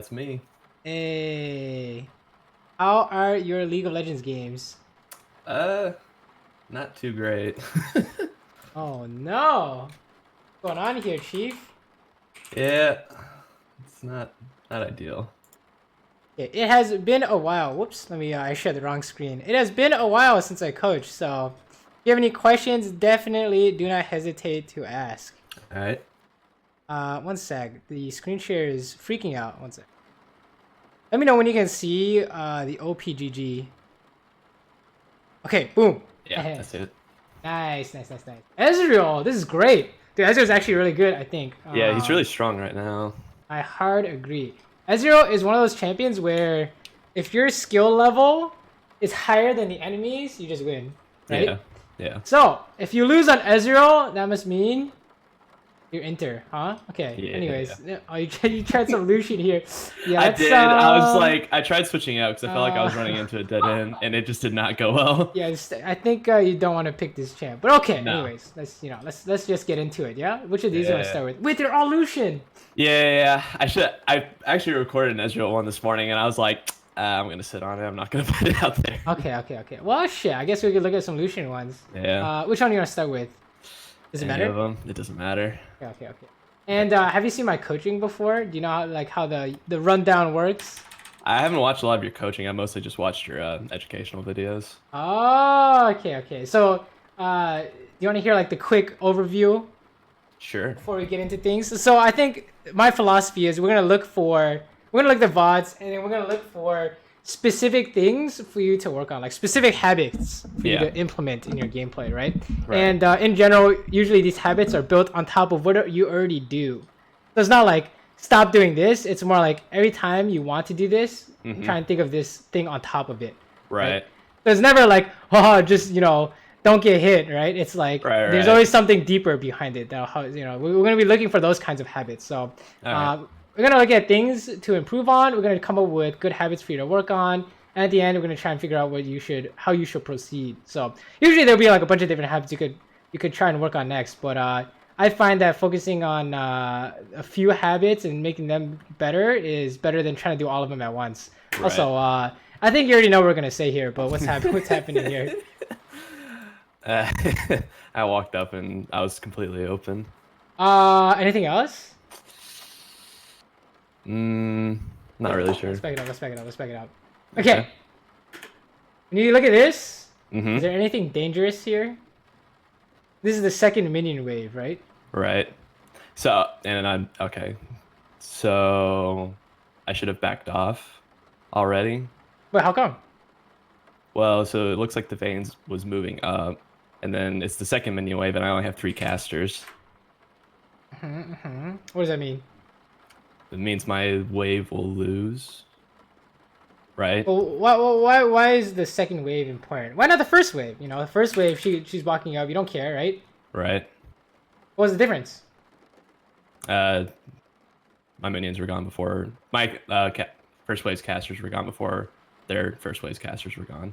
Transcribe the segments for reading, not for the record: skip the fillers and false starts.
That's me. Hey, how are your League of Legends games? Not too great. Oh no, what's going on here, Chief? Yeah, it's not ideal. Okay, it has been a while. Whoops, let me. I shared the wrong screen. It has been a while since I coached, so if you have any questions, definitely do not hesitate to ask. All right. One sec. The screen share is freaking out. One sec. Let me know when you can see the OPGG. Okay, boom. Yeah, that's it. Nice. Ezreal, this is great. Dude, Ezreal's actually really good, I think. Yeah, he's really strong right now. I hard agree. Ezreal is one of those champions where if your skill level is higher than the enemies, you just win, right? Yeah. So, if you lose on Ezreal, that must mean you're Inter, huh? Okay. Yeah, Anyways, oh, you tried some Lucian here. Yeah, I did. I was like, I tried switching out because I felt like I was running into a dead end, and it just did not go well. Yeah, I think you don't want to pick this champ, but okay. No. Anyways, let's just get into it. Yeah, which of these do you want to start with? Wait, they're all Lucian. Yeah. I actually recorded an Ezreal one this morning, and I was like, I'm gonna sit on it. I'm not gonna put it out there. Okay. Well, shit. I guess we could look at some Lucian ones. Yeah. Which one do you want to start with? Does it Any matter? of them? It doesn't matter. Okay. And have you seen my coaching before? Do you know how the rundown works? I haven't watched a lot of your coaching. I mostly just watched your educational videos. Oh, okay. So, do you want to hear like the quick overview Sure. before we get into things? So I think my philosophy is we're gonna look at the VODs, and then we're gonna look for specific things for you to work on, like specific habits for you to implement in your gameplay, right? And in general, usually these habits are built on top of what you already do. So it's not like stop doing this. It's more like every time you want to do this, try and think of this thing on top of it. Right. So it's never like, just don't get hit, right? It's like there's always something deeper behind it. We're gonna be looking for those kinds of habits. So we're gonna look at things to improve on. We're gonna come up with good habits for you to work on, and at the end, we're gonna try and figure out how you should proceed. So usually there'll be like a bunch of different habits you could try and work on next. But I find that focusing on a few habits and making them better is better than trying to do all of them at once. Right. Also, I think you already know what we're gonna say here, but what's happening here? I walked up and I was completely open. Anything else? Not really sure. Let's back it up. Okay. When you look at this, is there anything dangerous here? This is the second minion wave, right? Right. So, okay. So, I should have backed off already. But how come? Well, so it looks like the Veins was moving up, and then it's the second minion wave, and I only have 3 casters. What does that mean? It means my wave will lose. Right? Well, why is the second wave important? Why not the first wave? The first wave, she's walking up. You don't care, right? Right. What was the difference? My minions were gone before my first wave's casters were gone before their first wave's casters were gone.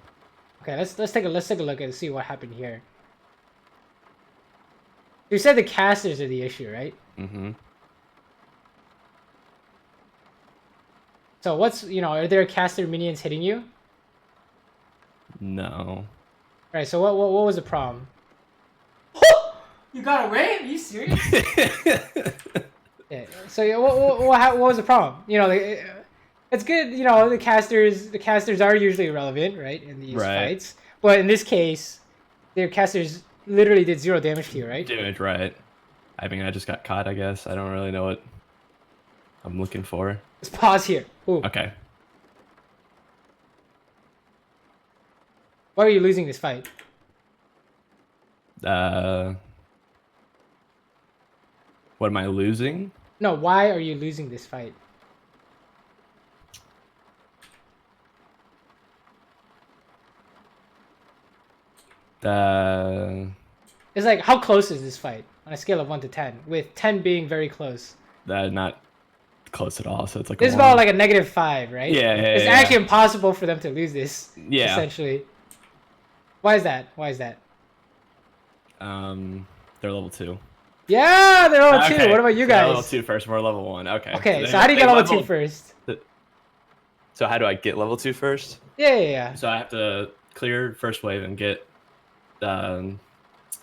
Okay, let's take a look and see what happened here. You said the casters are the issue, right? So are there caster minions hitting you? No. Right, so what was the problem? You got away? Are you serious? Yeah. So what was the problem? It's good. The casters are usually relevant, right, in these fights. But in this case, their casters literally did 0 damage to you, right? Damage, right? I mean, I just got caught. I guess I don't really know what I'm looking for. Let's pause here. Ooh. Okay. Why are you losing this fight? What am I losing? No, why are you losing this fight? It's like, how close is this fight on a scale of 1 to 10? With 10 being very close. Not close at all. So it's like this is about like a -5, right? Yeah. It's actually impossible for them to lose this. Yeah. Essentially. Why is that? They're level 2. Yeah, they're level 2. Okay. What about you guys? Level 2 first. We're level 1. Okay. Okay, so how do you get level 2 first? So how do I get level 2 first? Yeah. So I have to clear first wave and get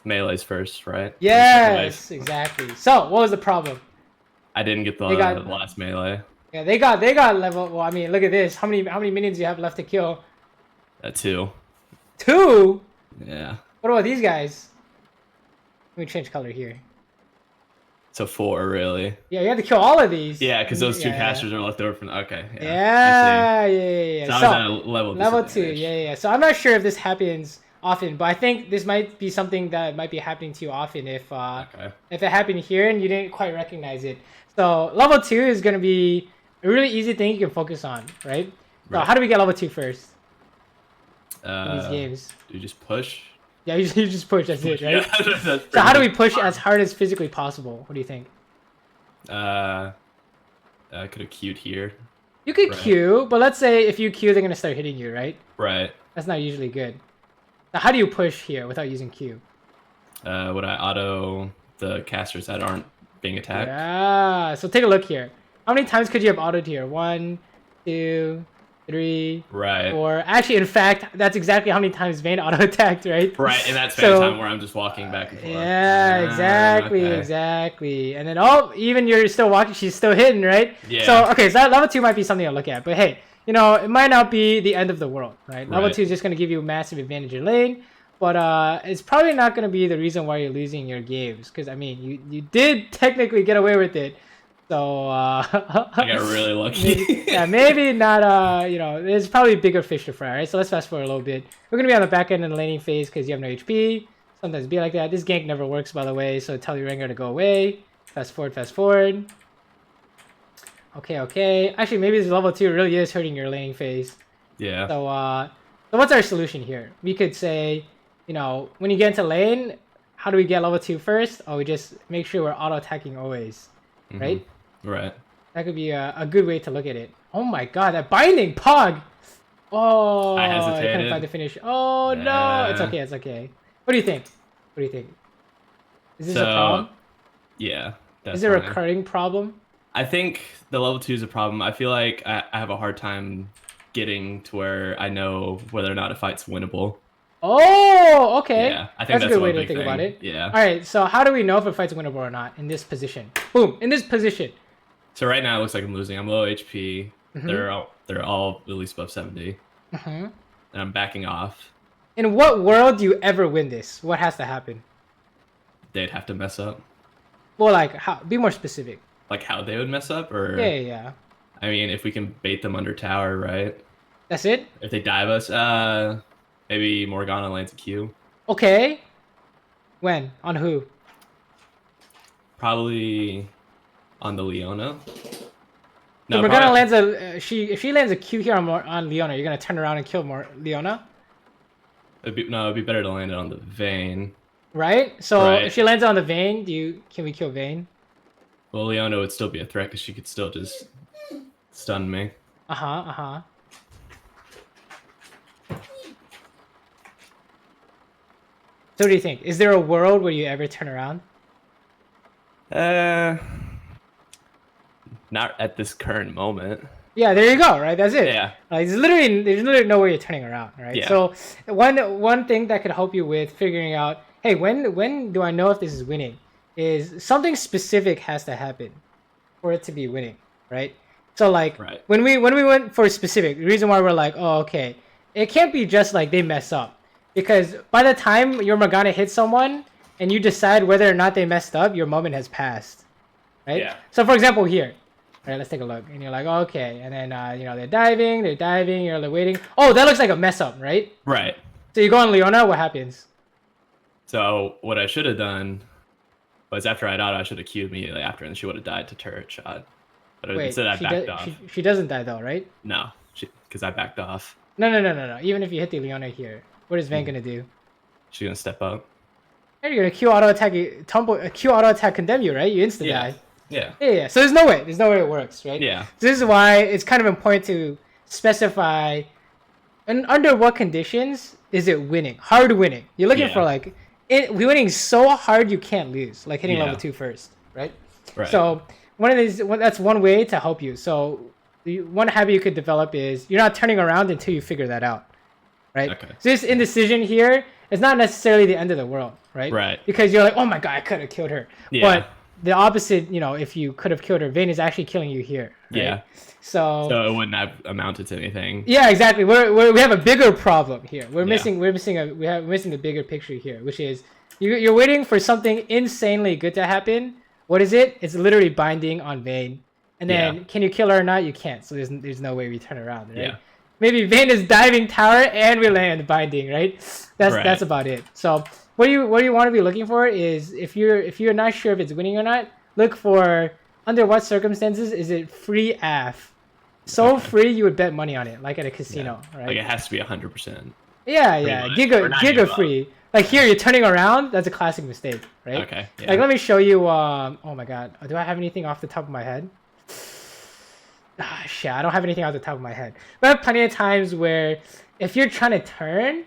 melees first, right? Yes, exactly. So what was the problem? I didn't get the last melee. Yeah, they got level. Well, I mean, look at this. How many minions do you have left to kill? 2. 2? Yeah. What about these guys? Let me change color here. So 4, really. Yeah, you have to kill all of these. Yeah, because those 2 casters are left over from. Okay. Yeah. So I was at a level 2. Yeah. So I'm not sure if this happens often, but I think this might be something that might be happening to you often if it happened here and you didn't quite recognize it. So level 2 is gonna be a really easy thing you can focus on, right? So how do we get level 2 first? In these games. Do you just push? Yeah, you just push. That's it, right? Yeah, so how do we push as hard as physically possible? What do you think? I could have queued here. You could queue, but let's say if you queue, they're gonna start hitting you, right? Right. That's not usually good. Now, how do you push here without using Q? Would I auto the casters that aren't being attacked? Yeah. So take a look here. How many times could you have autoed here? 1, 2, 3, 4. Actually, in fact, that's exactly how many times Vayne auto-attacked, right? Right, in that span of time where I'm just walking back and forth. Yeah, exactly. And then, even you're still walking, she's still hitting, right? Yeah. So, okay, so that level 2 might be something to look at. But hey, it might not be the end of the world, right? Level 2 is just going to give you a massive advantage in lane. But it's probably not going to be the reason why you're losing your games. Because, I mean, you did technically get away with it. So I got really lucky. maybe not. There's probably bigger fish to fry, right? So let's fast forward a little bit. We're gonna be on the back end in the laning phase because you have no HP. Sometimes be like that. This gank never works, by the way. So tell your Rengar to go away. Fast forward. Okay. Actually, maybe this level 2 really is hurting your laning phase. Yeah. So what's our solution here? We could say, when you get into lane, how do we get level 2 first? Oh, we just make sure we're auto attacking always, right? Right. That could be a good way to look at it. Oh my god, that binding Pog! Oh, I hesitated. I couldn't find the finish. Oh no, it's okay. What do you think? Is this a problem? Yeah. Definitely. Is there a recurring problem? I think the level 2 is a problem. I feel like I have a hard time getting to where I know whether or not a fight's winnable. Oh, okay. Yeah, I think that's a good way to think about it. Yeah. All right, so how do we know if a fight's winnable or not in this position? Boom, in this position. So right now it looks like I'm losing. I'm low HP. They're all at least above 70. And I'm backing off. In what world do you ever win this? What has to happen? They'd have to mess up. Well, like, how? Be more specific. Like how they would mess up, or Yeah. I mean, if we can bait them under tower, right? That's it. If they dive us, maybe Morgana lands a Q. Okay. When? On who? Probably on the Leona. No, Morgana lands if she lands a Q here on Leona, you're gonna turn around and kill Leona. It'd be better to land it on the Vayne. Right. So if she lands on the Vayne, can we kill Vayne? Well, Leona would still be a threat because she could still just stun me. So what do you think? Is there a world where you ever turn around? Not at this current moment. Yeah, there you go. Right, that's it. Yeah. There's literally no way you're turning around. Right. Yeah. So one thing that could help you with figuring out, hey, when do I know if this is winning? Is something specific has to happen for it to be winning, right? So like when we went for specific, the reason why we're like, oh, okay, it can't be just like they mess up, because by the time your Morgana hits someone and you decide whether or not they messed up, your moment has passed, right? Yeah. So for example here, right, let's take a look, and you're like, oh, okay, and then they're diving, you're like waiting. Oh, that looks like a mess up, right? Right. So you go on Leona, what happens? So what I should have done was after I'd auto, I should have queued immediately after, and she would have died to turret shot. But wait, instead I backed off. She doesn't die though, right? No, because I backed off. No. Even if you hit the Leona here, what is Vayne gonna do? She's gonna step up. Hey, you're gonna Q auto attack, Q auto attack condemn you, right? You insta die. Yeah. So there's no way it works, right? Yeah. So this is why it's kind of important to specify, and under what conditions is it winning? Hard winning. You're looking for like we're winning so hard you can't lose, like hitting level 2 first, right? Right. So that's one way to help you. So one habit you could develop is you're not turning around until you figure that out, right? Okay. So this indecision here is not necessarily the end of the world, right? Right. Because you're like, oh my god, I could have killed her. Yeah. But the opposite, you know, if you could have killed her, Vayne is actually killing you here. Right? Yeah. So it wouldn't have amounted to anything. Yeah, exactly. We have a bigger problem here. We're missing the bigger picture here, which is you're waiting for something insanely good to happen. What is it? It's literally binding on Vayne. And then can you kill her or not? You can't. So there's no way we turn around, right? Yeah. Maybe Vayne is diving tower and we land binding, right? That's about it. So what you want to be looking for is if you're not sure if it's winning or not, look for under what circumstances is it free AF. So free you would bet money on it, like at a casino, right? Like it has to be 100%. Yeah. Giga free. Like here, you're turning around. That's a classic mistake, right? Okay. Yeah. Like let me show you. Oh my god, do I have anything off the top of my head? Shit, I don't have anything off the top of my head. But I have plenty of times where if you're trying to turn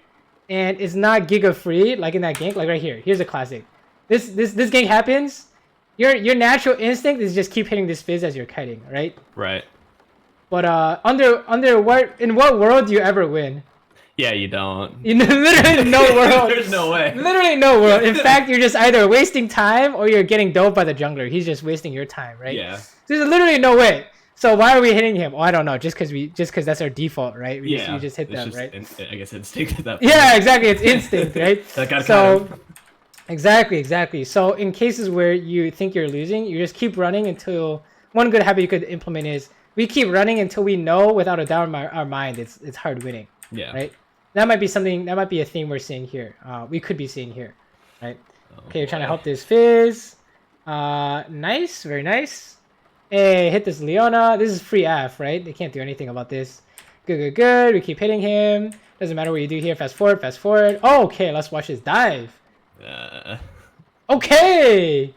and it's not giga free, like in that gank, like right here. Here's a classic. This gank happens. Your natural instinct is just keep hitting this fizz as you're kiting, right? Right. But in what world do you ever win? Yeah, you don't. Literally no world. There's no way. Literally no world. In fact, you're just either wasting time or you're getting doped by the jungler. He's just wasting your time, right? Yeah. There's literally no way. So why are we hitting him? Oh, I don't know. Just because that's our default, right? You just hit them, right? I guess instinct at that point. Yeah, exactly. It's instinct, right? That got so exactly. So in cases where you think you're losing, you just keep running until one good habit you could implement is we keep running until we know without a doubt in our mind it's hard winning. Yeah. Right. That might be something. That might be a theme we're seeing here. We could be seeing here, right? Okay, you're trying to help this Fizz. Nice, very nice. Hey, hit this Leona. This is free AF, right? They can't do anything about this. Good. We keep hitting him. Doesn't matter what you do here. Fast forward. Oh, okay, let's watch his dive. Okay.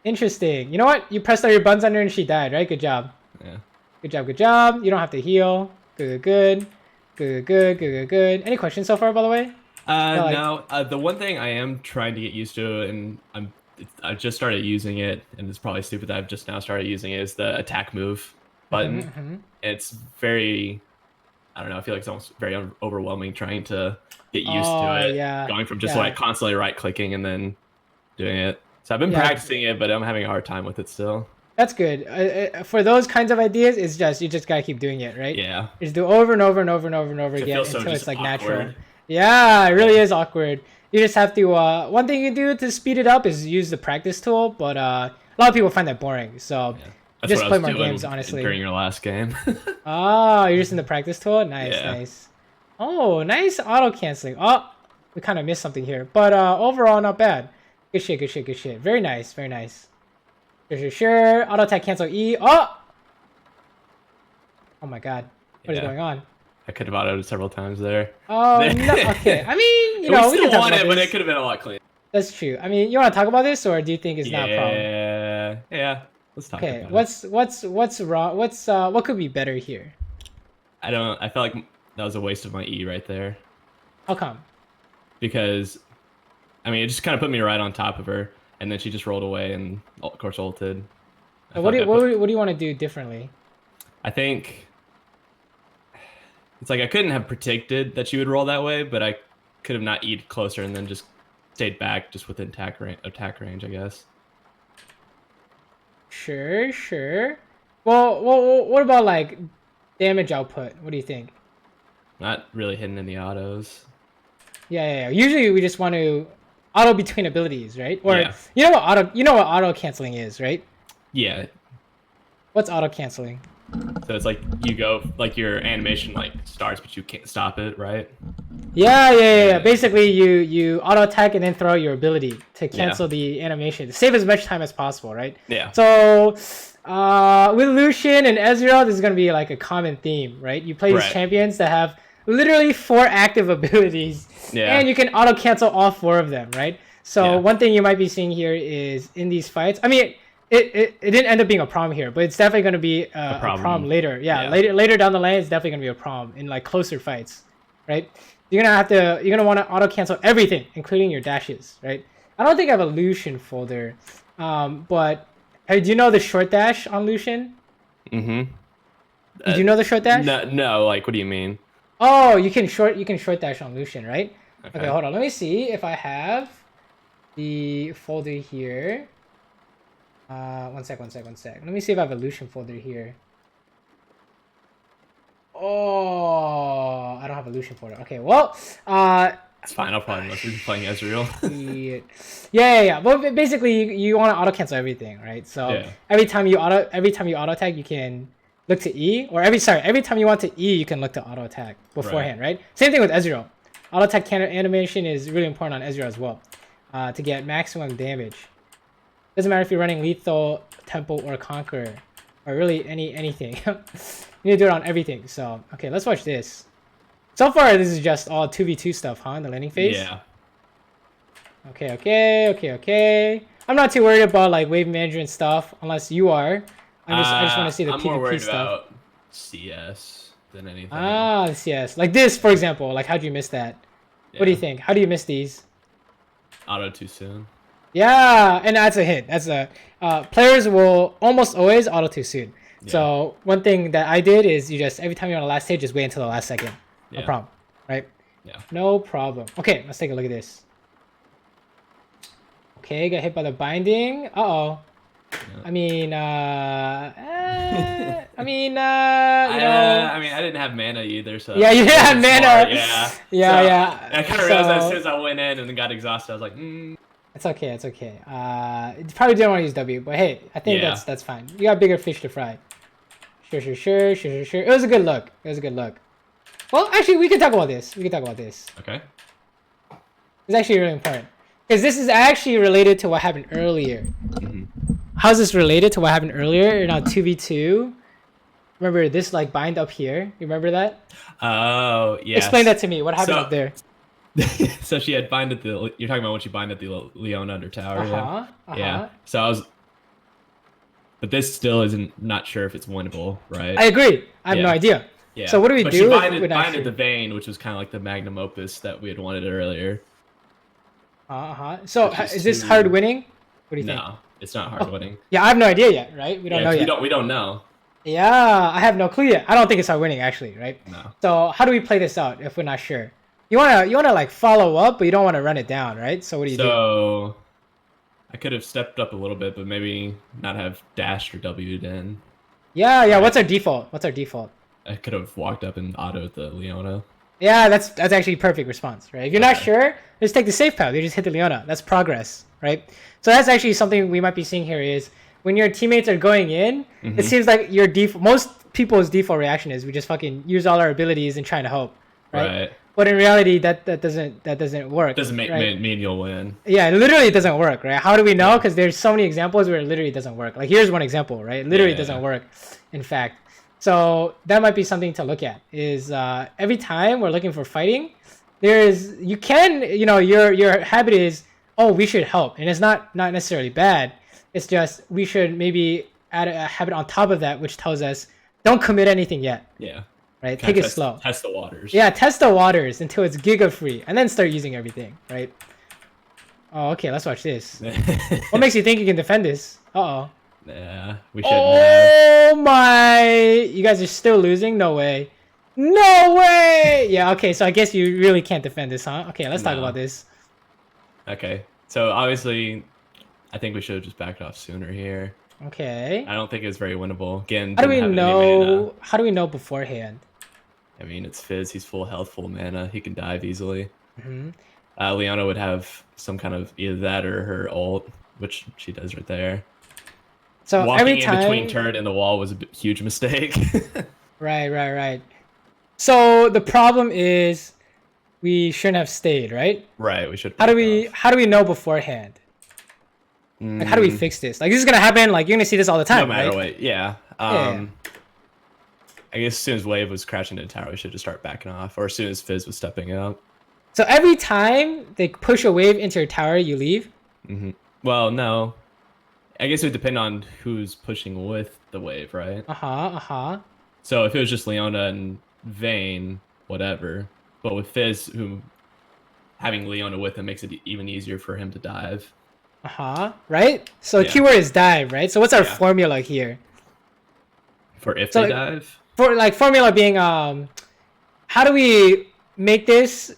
Interesting. You know what? You pressed all your buttons on her and she died, right? Good job. Yeah. Good job. You don't have to heal. Good. Any questions so far, by the way? No. The one thing I am trying to get used to, and I just started using it, and it's probably stupid that I've just now started using it, is the attack move button. Mm-hmm. It's very, I don't know, I feel like it's almost very overwhelming trying to get used to it. Yeah. Going from just like constantly right-clicking and then doing it. So I've been practicing it, but I'm having a hard time with it still. That's good. For those kinds of ideas, it's just you just gotta keep doing it, right? Yeah. You just do over and over again so until it's like awkward. natural. Yeah, it really is awkward. You just have to. One thing you do to speed it up is use the practice tool, but a lot of people find that boring. So just play more games, honestly. During your last game. Oh, you're just in the practice tool. Nice. Oh, nice auto canceling. Oh, we kind of missed something here, but overall not bad. Good shit. Very nice. Sure. Auto attack cancel E. Oh my god. What is going on? I could have autoed it several times there. Oh, no. Okay. I mean, you know, we can still talk won about it, but this. it could have been a lot cleaner. That's true. I mean, you want to talk about this, or do you think it's not a problem? Yeah. Let's talk about it. What's wrong? What could be better here? I felt like that was a waste of my E right there. How come? Because, I mean, it just kind of put me right on top of her, and then she just rolled away and, of course, ulted. So what do you want to do differently? I think it's like I couldn't have predicted that she would roll that way, but I could have not E'd closer and then just stayed back just within attack range, I guess. Sure. Well, what about like damage output? What do you think? Not really hitting any autos. Yeah. Usually we just want to auto between abilities, right? Or you know what auto canceling is, right? Yeah. What's auto canceling? So it's like you go, like your animation like starts, but you can't stop it, right? Yeah. Basically, you auto attack and then throw out your ability to cancel the animation, save as much time as possible, right? Yeah. So with Lucian and Ezreal, this is gonna be like a common theme, right? You play these champions that have literally 4 active abilities, and you can auto cancel all 4 of them, right? So one thing you might be seeing here is in these fights. I mean, it didn't end up being a problem here, but it's definitely going to be a problem later. Later down the line, it's definitely going to be a problem in like closer fights, right? You're gonna want to auto cancel everything, including your dashes, right? I don't think I have a Lucian folder, but hey, do you know the short dash on Lucian? Mm-hmm. Do you know the short dash? No, like what do you mean? Oh, you can short dash on Lucian, right? Okay, hold on. Let me see if I have the folder here. One sec. Let me see if I have a Lucian folder here. Oh, I don't have a Lucian folder. Okay, well, it's fine. I'll probably unless you're playing Ezreal. yeah. Well, basically, you want to auto cancel everything, right? So every time you auto attack, you can look to E, or every time you want to E, you can look to auto attack beforehand, right? Same thing with Ezreal. Auto attack animation is really important on Ezreal as well, to get maximum damage. Doesn't matter if you're running lethal, temple, or conqueror, or really anything. You need to do it on everything. So okay, let's watch this. So far, this is just all 2v2 stuff, huh? In the landing phase. Yeah. Okay. I'm not too worried about like wave management stuff, unless you are. I just want to see the PvP more worried stuff. About CS than anything. Ah, CS. Like this, for example. Like, how'd you miss that? Yeah. What do you think? How do you miss these? Auto too soon. Yeah, and that's a hint. That's a players will almost always auto too soon. Yeah. So one thing that I did is you just every time you're on the last stage, just wait until the last second. No problem, right? Yeah. No problem. Okay, let's take a look at this. Okay, got hit by the binding. Uh-oh. Yeah. I mean, I didn't have mana either, so yeah, you didn't have mana. Yeah. I kind of realized as soon as I went in and then got exhausted, I was like, It's okay. Probably didn't want to use W, but hey, I think that's fine. You got bigger fish to fry. Sure. It was a good look. Well, actually, we can talk about this. Okay. It's actually really important. Because this is actually related to what happened earlier. How's this related to what happened earlier? You're now 2v2. Remember this like bind up here? You remember that? Oh, yeah. Explain that to me. What happened up there? So she had binded the... You're talking about when she binded the Leona under tower, Yeah. So I was... But this still isn't... Not sure if it's winnable, right? I agree. I have no idea. Yeah. So what do we do? She binded the vein, which was kind of like the magnum opus that we had wanted earlier. So is this hard winning? What do you think? No, it's not hard winning. Yeah, I have no idea yet, right? We don't know yet. We don't know. Yeah, I have no clue yet. I don't think it's hard winning actually, right? No. So how do we play this out if we're not sure? You wanna like follow up, but you don't want to run it down, right? So what do you do? So I could have stepped up a little bit, but maybe not have dashed or W'd in. Yeah. Right. What's our default? I could have walked up and autoed the Leona. Yeah, that's actually a perfect response, right? If you're not sure, just take the safe path. You just hit the Leona. That's progress, right? So that's actually something we might be seeing here is when your teammates are going in, it seems like your most people's default reaction is we just fucking use all our abilities and trying to hope, right? But in reality, that doesn't work. Doesn't mean you'll win. Yeah, literally it doesn't work, right? How do we know? Because there's so many examples where it literally doesn't work. Like here's one example, right? It literally doesn't work, in fact. So that might be something to look at. Is every time we're looking for fighting, your habit is, oh, we should help, and it's not necessarily bad. It's just we should maybe add a habit on top of that, which tells us don't commit anything yet. Yeah. Right. Take it slow. Test the waters. Yeah, test the waters until it's giga free, and then start using everything. Right. Oh, okay. Let's watch this. What makes you think you can defend this? Uh-oh. Yeah, we shouldn't have. Oh my! You guys are still losing? No way. Yeah, okay, so I guess you really can't defend this, huh? Okay, let's talk about this. Okay, so obviously, I think we should have just backed off sooner here. Okay. I don't think it's very winnable. Again, how do we know beforehand? I mean, it's Fizz. He's full health, full mana. He can dive easily. Leona would have some kind of either that or her ult, which she does right there. So walking in between turret and the wall was a huge mistake. Right. So the problem is we shouldn't have stayed, right? Right, we should. How do we know beforehand? Like, how do we fix this? Like, this is gonna happen. Like, you're gonna see this all the time. No matter right? what, yeah. I guess as soon as Wave was crashing into the tower, we should just start backing off, or as soon as Fizz was stepping up. So every time they push a wave into your tower, you leave. Well, no. I guess it would depend on who's pushing with the wave, right? So So if it was just Leona and Vayne, whatever. But with Fizz, who having Leona with him makes it even easier for him to dive. Right? So keyword is dive, right? So what's our formula here? For if they dive? For like formula being how do we make this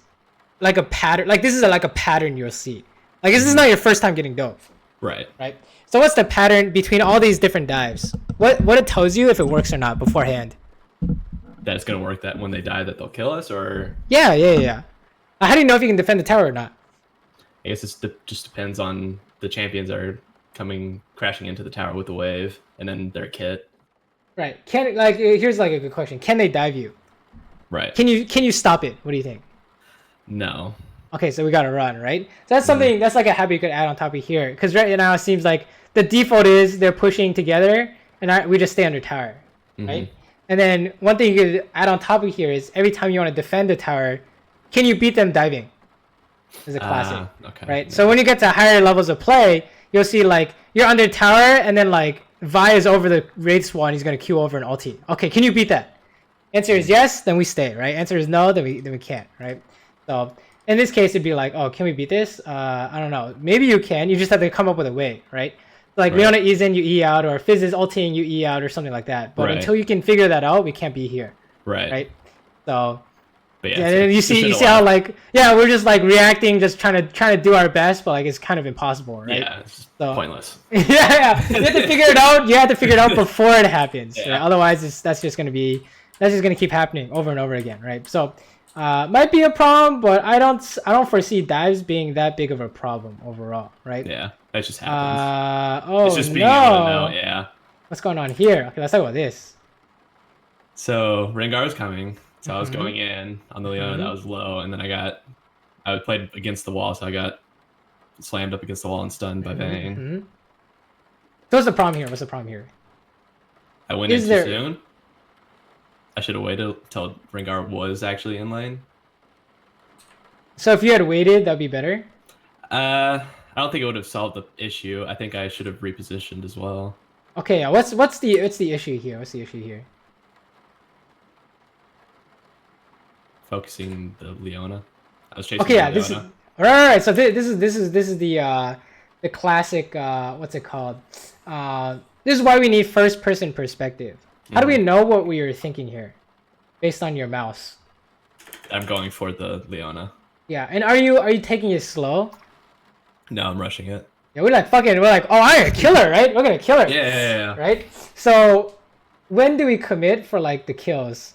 like a pattern? Like this is like a pattern you'll see. Like this is not your first time getting dove. Right. Right. So what's the pattern between all these different dives? What it tells you if it works or not beforehand? That it's gonna work, that when they die that they'll kill us, or yeah. How do you know if you can defend the tower or not? I guess it just depends on the champions that are coming crashing into the tower with the wave, and then their kit. Right. Here's like a good question. Can they dive you? Right. Can you stop it? What do you think? No. Okay, so we gotta run, right? So that's something that's like a habit you could add on top of here, because right now it seems like the default is they're pushing together, and we just stay under tower, right? And then one thing you could add on top of here is every time you want to defend the tower, can you beat them diving? Is a classic, right? Yeah. So when you get to higher levels of play, you'll see like you're under tower, and then like Vi is over the Wraith Swan, he's gonna Q over an ulti. Okay, can you beat that? Answer is yes, then we stay, right? Answer is no, then we can't, right? So in this case, it'd be like, oh, can we beat this? I don't know. Maybe you can. You just have to come up with a way, right? Like Leona E's in, you E out, or Fizz is ulting, you E out, or something like that. But until you can figure that out, we can't be here. Right. So but you see how like we're just like reacting, just trying to do our best, but like it's kind of impossible, right? Yeah, it's pointless. You have to figure it out. You have to figure it out before it happens. Yeah. Right? Otherwise, that's just gonna keep happening over and over again, right? So. Might be a problem, but I don't foresee dives being that big of a problem overall, right? Yeah, that just happens. It's just being able to know, yeah. What's going on here? Okay, let's talk about this. So Rengar was coming, so I was going in on the Leona that was low, and then I played against the wall, so I got slammed up against the wall and stunned by Vayne. So what's the problem here? I went in too soon. I should have waited till Rengar was actually in lane. So if you had waited, that'd be better? I don't think it would have solved the issue. I think I should have repositioned as well. Okay, yeah. What's the issue here? What's the issue here? Focusing the Leona. I was chasing Leona. This is right. So this is the classic what's it called? This is why we need first person perspective. How do we know what we were thinking here, based on your mouse? I'm going for the Leona. Yeah, and are you taking it slow? No, I'm rushing it. Yeah, we're like fucking. We're like, oh, I'm gonna kill her, right? We're gonna kill her. Yeah. Right. So, when do we commit for like the kills?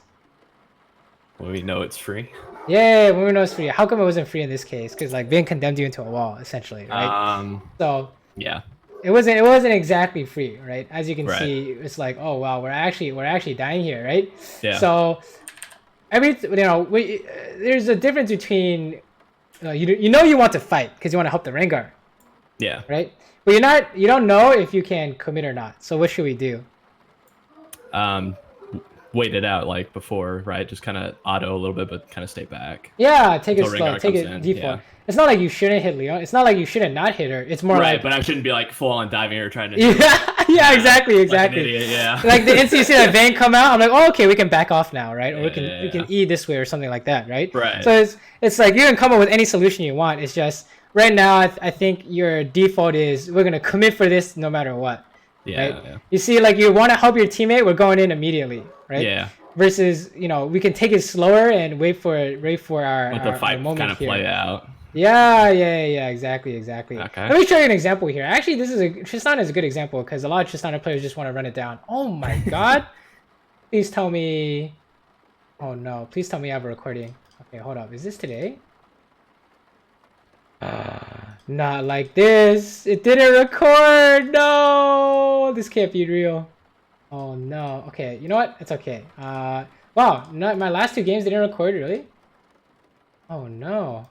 When we know it's free. Yeah, when we know it's free. How come it wasn't free in this case? Because like Vayne condemned you into a wall, essentially, right? So. Yeah. It wasn't exactly free, right? As you can see, it's like, oh wow, we're actually dying here, right? Yeah. So there's a difference between you want to fight because you want to help the Rengar. Yeah. Right? But you don't know if you can commit or not. So what should we do? Wait it out like before, right? Just kind of auto a little bit, but kind of stay back. Yeah, take it slow, take it default. Yeah. It's not like you shouldn't hit Leon. It's not like you shouldn't not hit her. It's more right, like but I shouldn't be like full on diving or trying to. Yeah, exactly. Like an idiot, yeah. Like the instant you see that Vayne come out, I'm like, oh, okay, we can back off now, right? Or we can E this way or something like that, right? Right. So it's like you can come up with any solution you want. It's just right now, I think your default is we're gonna commit for this no matter what. Yeah. Right? Yeah. You see, like you want to help your teammate, we're going in immediately, right? Yeah. Versus, we can take it slower and wait for our the fight moment kind of here. play out. Yeah, exactly. Okay. Let me show you an example here. Actually, Tristana is a good example because a lot of Tristana players just want to run it down. Oh my god! Please tell me. Oh no! Please tell me I have a recording. Okay, hold up. Is this today? Not like this. It didn't record. No, this can't be real. Oh no. Okay, you know what? It's okay. Wow. My last 2 games didn't record, really? Oh no.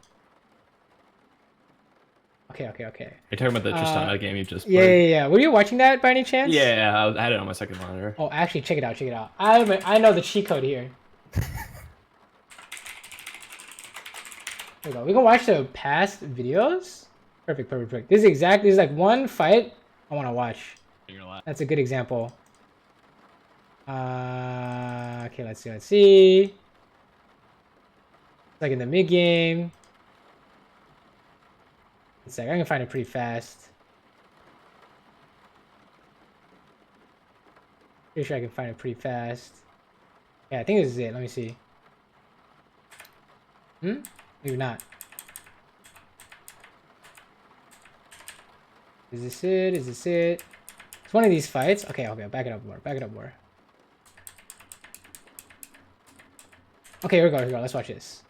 Okay. You're talking about the Tristana game you just played? Yeah. Were you watching that by any chance? Yeah, I had it on my second monitor. Oh, actually, check it out. I know the cheat code here. There we go. We can watch the past videos. Perfect. This is like one fight I want to watch. That's a good example. Okay, let's see. like in the mid game. It's like I can find it pretty fast. Pretty sure I can find it pretty fast. Yeah, I think this is it. Let me see. Maybe not. Is this it? Is this it? It's one of these fights. Okay, okay, back it up more. Back it up more. Okay, here we go. Here we go. Let's watch this.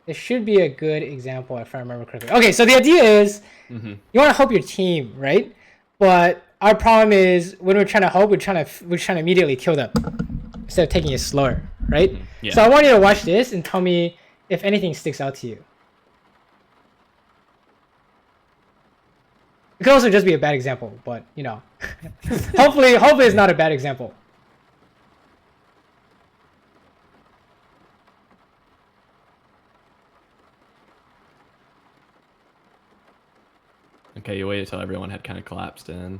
This should be a good example if I remember correctly. Okay, so the idea is you want to help your team, right? But our problem is when we're trying to help, we're trying to immediately kill them instead of taking it slower, right? Yeah. So I want you to watch this and tell me if anything sticks out to you. It could also just be a bad example, but you know, hopefully it's not a bad example. Okay, you waited till everyone had kind of collapsed in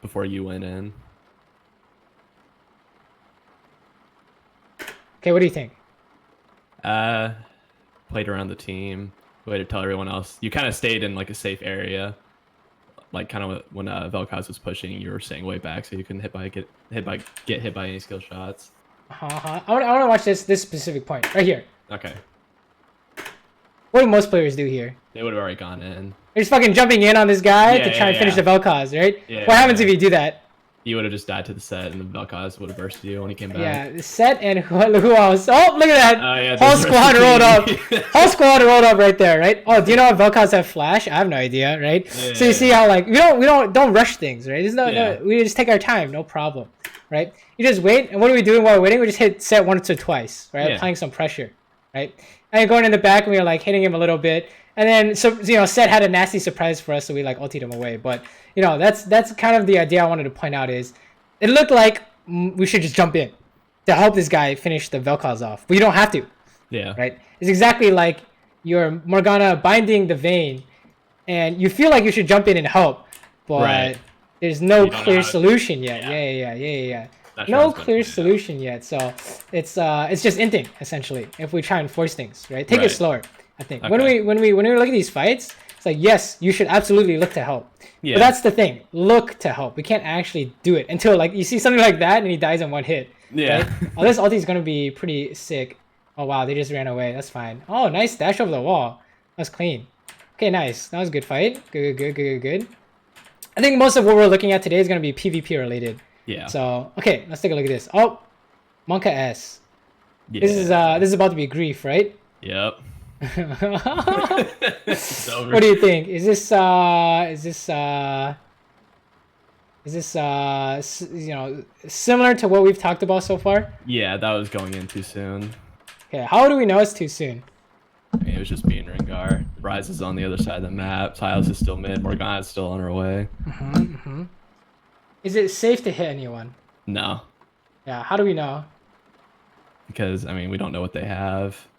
before you went in. Okay, what do you think? Played around the team. Waited till everyone else. You kind of stayed in like a safe area. Like kind of when Vel'Koz was pushing, you were staying way back so you couldn't get hit by any skill shots. I want to watch this specific point right here. Okay. What do most players do here? They would have already gone in. They're just fucking jumping in on this guy to try and finish the Vel'Koz, right? Yeah, what happens if you do that? You would have just died to the set, and the Vel'Koz would have bursted you when he came back. Yeah, the set and who else? Oh, look at that! Yeah, whole squad rolled up. Whole squad rolled up right there, right? Oh, do you know if Vel'Koz have flash? I have no idea, right? Yeah, so you see how like we don't rush things, right? There's no, we just take our time, no problem, right? You just wait, and what are we doing while we're waiting? We just hit set once or twice, right? Applying some pressure, right? And going in the back, and we were like hitting him a little bit. And then, so you know, Set had a nasty surprise for us, so we like ultied him away. But you know, that's kind of the idea I wanted to point out is, it looked like we should just jump in to help this guy finish the Vel'Koz off, but you don't have to. Yeah. Right. It's exactly like you're Morgana binding the Vayne, and you feel like you should jump in and help, but there's no clear solution yet. Yeah. No clear solution yet. So it's just inting essentially if we try and force things, right? Take it slower. I think when we look at these fights, it's like, yes, you should absolutely look to help. Yeah. But that's the thing, look to help. We can't actually do it until like you see something like that and he dies in one hit. Yeah. Right? Oh, this ulti is gonna be pretty sick. Oh wow, they just ran away. That's fine. Oh, nice dash over the wall. That's clean. Okay, nice. That was a good fight. Good. I think most of what we're looking at today is gonna be PvP related. Yeah. So okay, let's take a look at this. Oh, Monka S. Yeah. This is about to be grief, right? Yep. It's over. What do you think? Is this you know, similar to what we've talked about so far? Yeah, that was going in too soon. Okay, how do we know it's too soon? I mean, it was just me and Rengar. Ryze is on the other side of the map. Sylas is still mid. Morgana is still on her way. Is it safe to hit anyone? No. Yeah, how do we know? Because, I mean, we don't know what they have.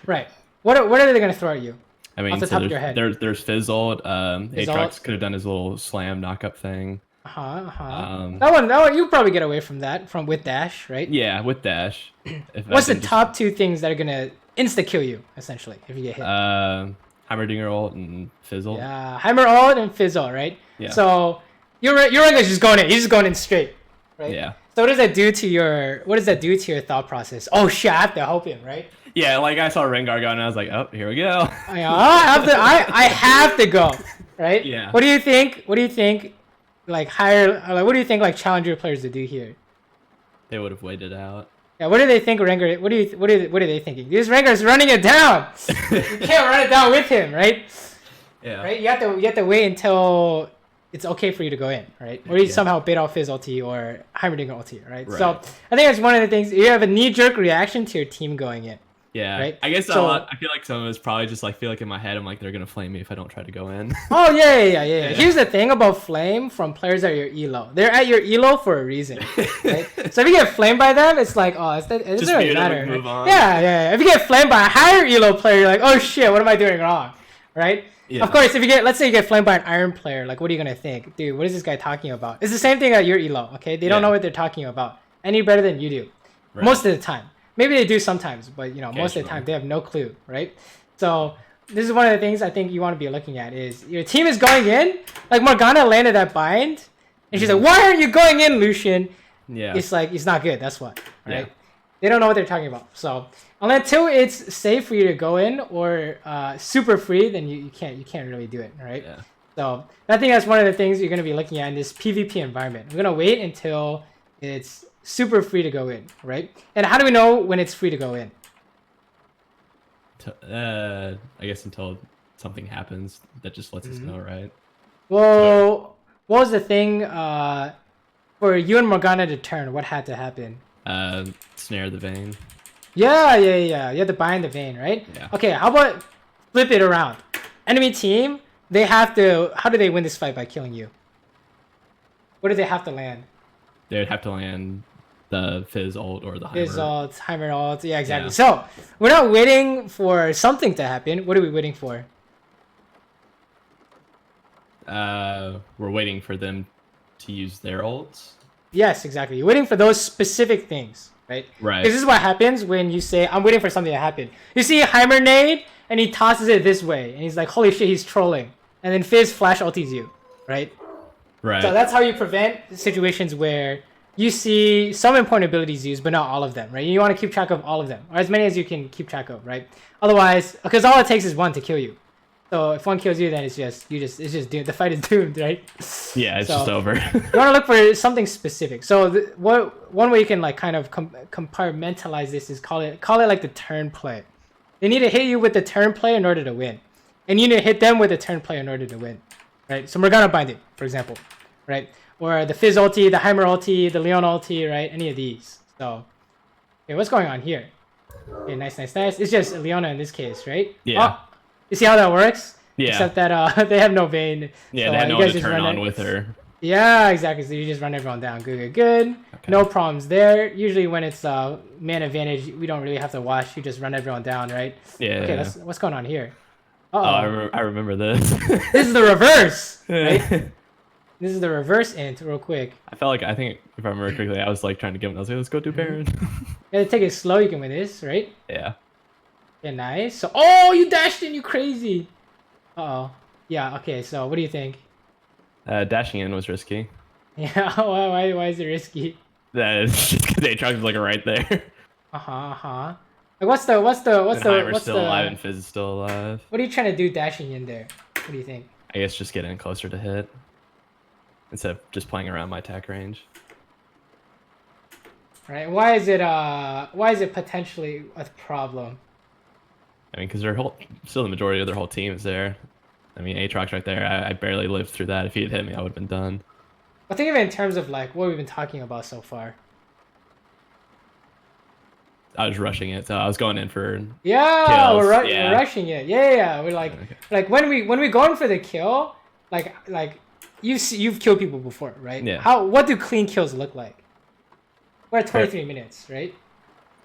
Right. What are they going to throw at you? I mean, off the top of your head? There's Fizzled. Aatrox could have done his little slam knock-up thing. That one, you probably get away from that with dash, right? Yeah, with dash. What's the top two things that are going to insta-kill you, essentially, if you get hit? Heimerdinger ult and Fizzle. Yeah, Heimer ult and Fizzle, right? Yeah. So your Rengar's just going in. He's just going in straight, right? Yeah. So what does that do to your thought process? Oh shit, I have to help him, right? Yeah, like I saw Rengar go and I was like, oh, here we go. I have to go, right? Yeah. What do you think? What do you think? What do you think like challenger players would do here? They would have waited out. Yeah. What do they think Rengar? What are they thinking? This Rengar's running it down. You can't run it down with him, right? Yeah. Right. You have to wait until it's okay for you to go in, right? Or you somehow bait off his ulti or Heimerdinger ulti, right? So I think that's one of the things. You have a knee-jerk reaction to your team going in. Yeah, right? I guess I feel like some of it's probably just like feel like in my head I'm like they're gonna flame me if I don't try to go in. Oh yeah. Here's the thing about flame from players at your elo. They're at your elo for a reason. Right? So if you get flamed by them, it's like, oh, it doesn't really matter. Move on. Yeah. If you get flamed by a higher elo player, you're like, oh shit, what am I doing wrong? Right? Yeah. Of course, let's say you get flamed by an iron player, like what are you gonna think? Dude, what is this guy talking about? It's the same thing at your elo, okay? They don't know what they're talking about any better than you do. Right. Most of the time. Maybe they do sometimes, but most of the Occasionally. time they have no clue, right? So this is one of the things I think you want to be looking at is your team is going in, like Morgana landed that bind, and she's like, "Why aren't you going in, Lucian?" Yeah. It's like it's not good. That's what, right? Yeah. They don't know what they're talking about. So until it's safe for you to go in or super free, then you can't really do it, right? Yeah. So I think that's one of the things you're going to be looking at in this PvP environment. We're going to wait until it's super free to go in, right? And how do we know when it's free to go in? I guess until something happens that just lets us know, right? Well, what was the thing for you and Morgana to turn? What had to happen? Snare the vein. Yeah. You have to bind the vein, right? Yeah. Okay, how about flip it around? Enemy team, they have to... How do they win this fight by killing you? What do they have to land? They would have to land the Fizz ult or the Heimer. Fizz ult, Heimer ult. Yeah, exactly. Yeah. So, we're not waiting for something to happen. What are we waiting for? We're waiting for them to use their ults. Yes, exactly. You're waiting for those specific things, right? Right. This is what happens when you say, I'm waiting for something to happen. You see Heimer nade, and he tosses it this way, and he's like, holy shit, he's trolling. And then Fizz flash ulties you, right? Right. So that's how you prevent situations where you see some important abilities used, but not all of them, right? You want to keep track of all of them, or as many as you can keep track of, right? Otherwise, because all it takes is one to kill you. So if one kills you, then it's just doomed. The fight is doomed, right? Yeah, it's just over. You want to look for something specific. So one way you can like kind of compartmentalize this is call it like the turn play. They need to hit you with the turn play in order to win, and you need to hit them with the turn play in order to win, right? So Morgana bind it, for example, right? Or the Fizz ulti, the Heimer ulti, the Leon ulti, right? Any of these. So, okay, what's going on here? Okay, nice. It's just Leona in this case, right? Yeah. Oh, you see how that works? Yeah. Except that they have no vein. Yeah, so, they had you no one guys to just turn run on with her. Yeah, exactly. So you just run everyone down. Good. Okay. No problems there. Usually when it's man advantage, we don't really have to watch. You just run everyone down, right? Yeah. Okay, what's going on here? Oh, I remember this. This is the reverse, right? This is the reverse int, real quick. I think if I remember correctly, I was like trying to give him. I was like, let's go do Baron. You gotta take it slow. You can win this, right? Yeah. Okay, nice. So, oh, you dashed in, you crazy. Uh-oh. Yeah. Okay. So, what do you think? Dashing in was risky. Yeah. Why is it risky? That's just because Aatrox is like right there. Like what's the Heimer's still alive and Fizz is still alive. What are you trying to do dashing in there? What do you think? I guess just getting closer to hit instead of just playing around my attack range. Right? Why is it potentially a problem? I mean, because still the majority of their whole team is there. I mean, Aatrox right there. I barely lived through that. If he had hit me, I would have been done. I think of it in terms of like what we've been talking about so far. I was rushing it, so I was going in for kills. We're yeah. rushing it. Yeah. We're like when we go in for the kill, like you've killed people before, right? Yeah. What do clean kills look like? We're at 23 minutes, right?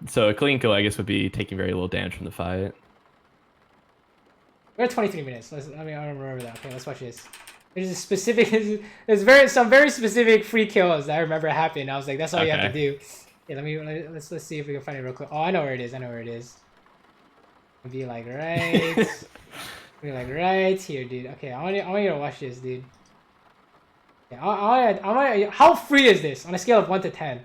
So a clean kill, I guess, would be taking very little damage from the fight. We're at 23 minutes. I don't remember that. Okay, let's watch this. There's a specific. There's some very specific free kills that I remember happened. I was like, that's all you have to do. Okay, let's see if we can find it real quick. Oh, I know where it is. Be like right. Be like right here, dude. Okay, I want you to watch this, dude. Yeah, I want. How free is this on a scale of 1 to 10?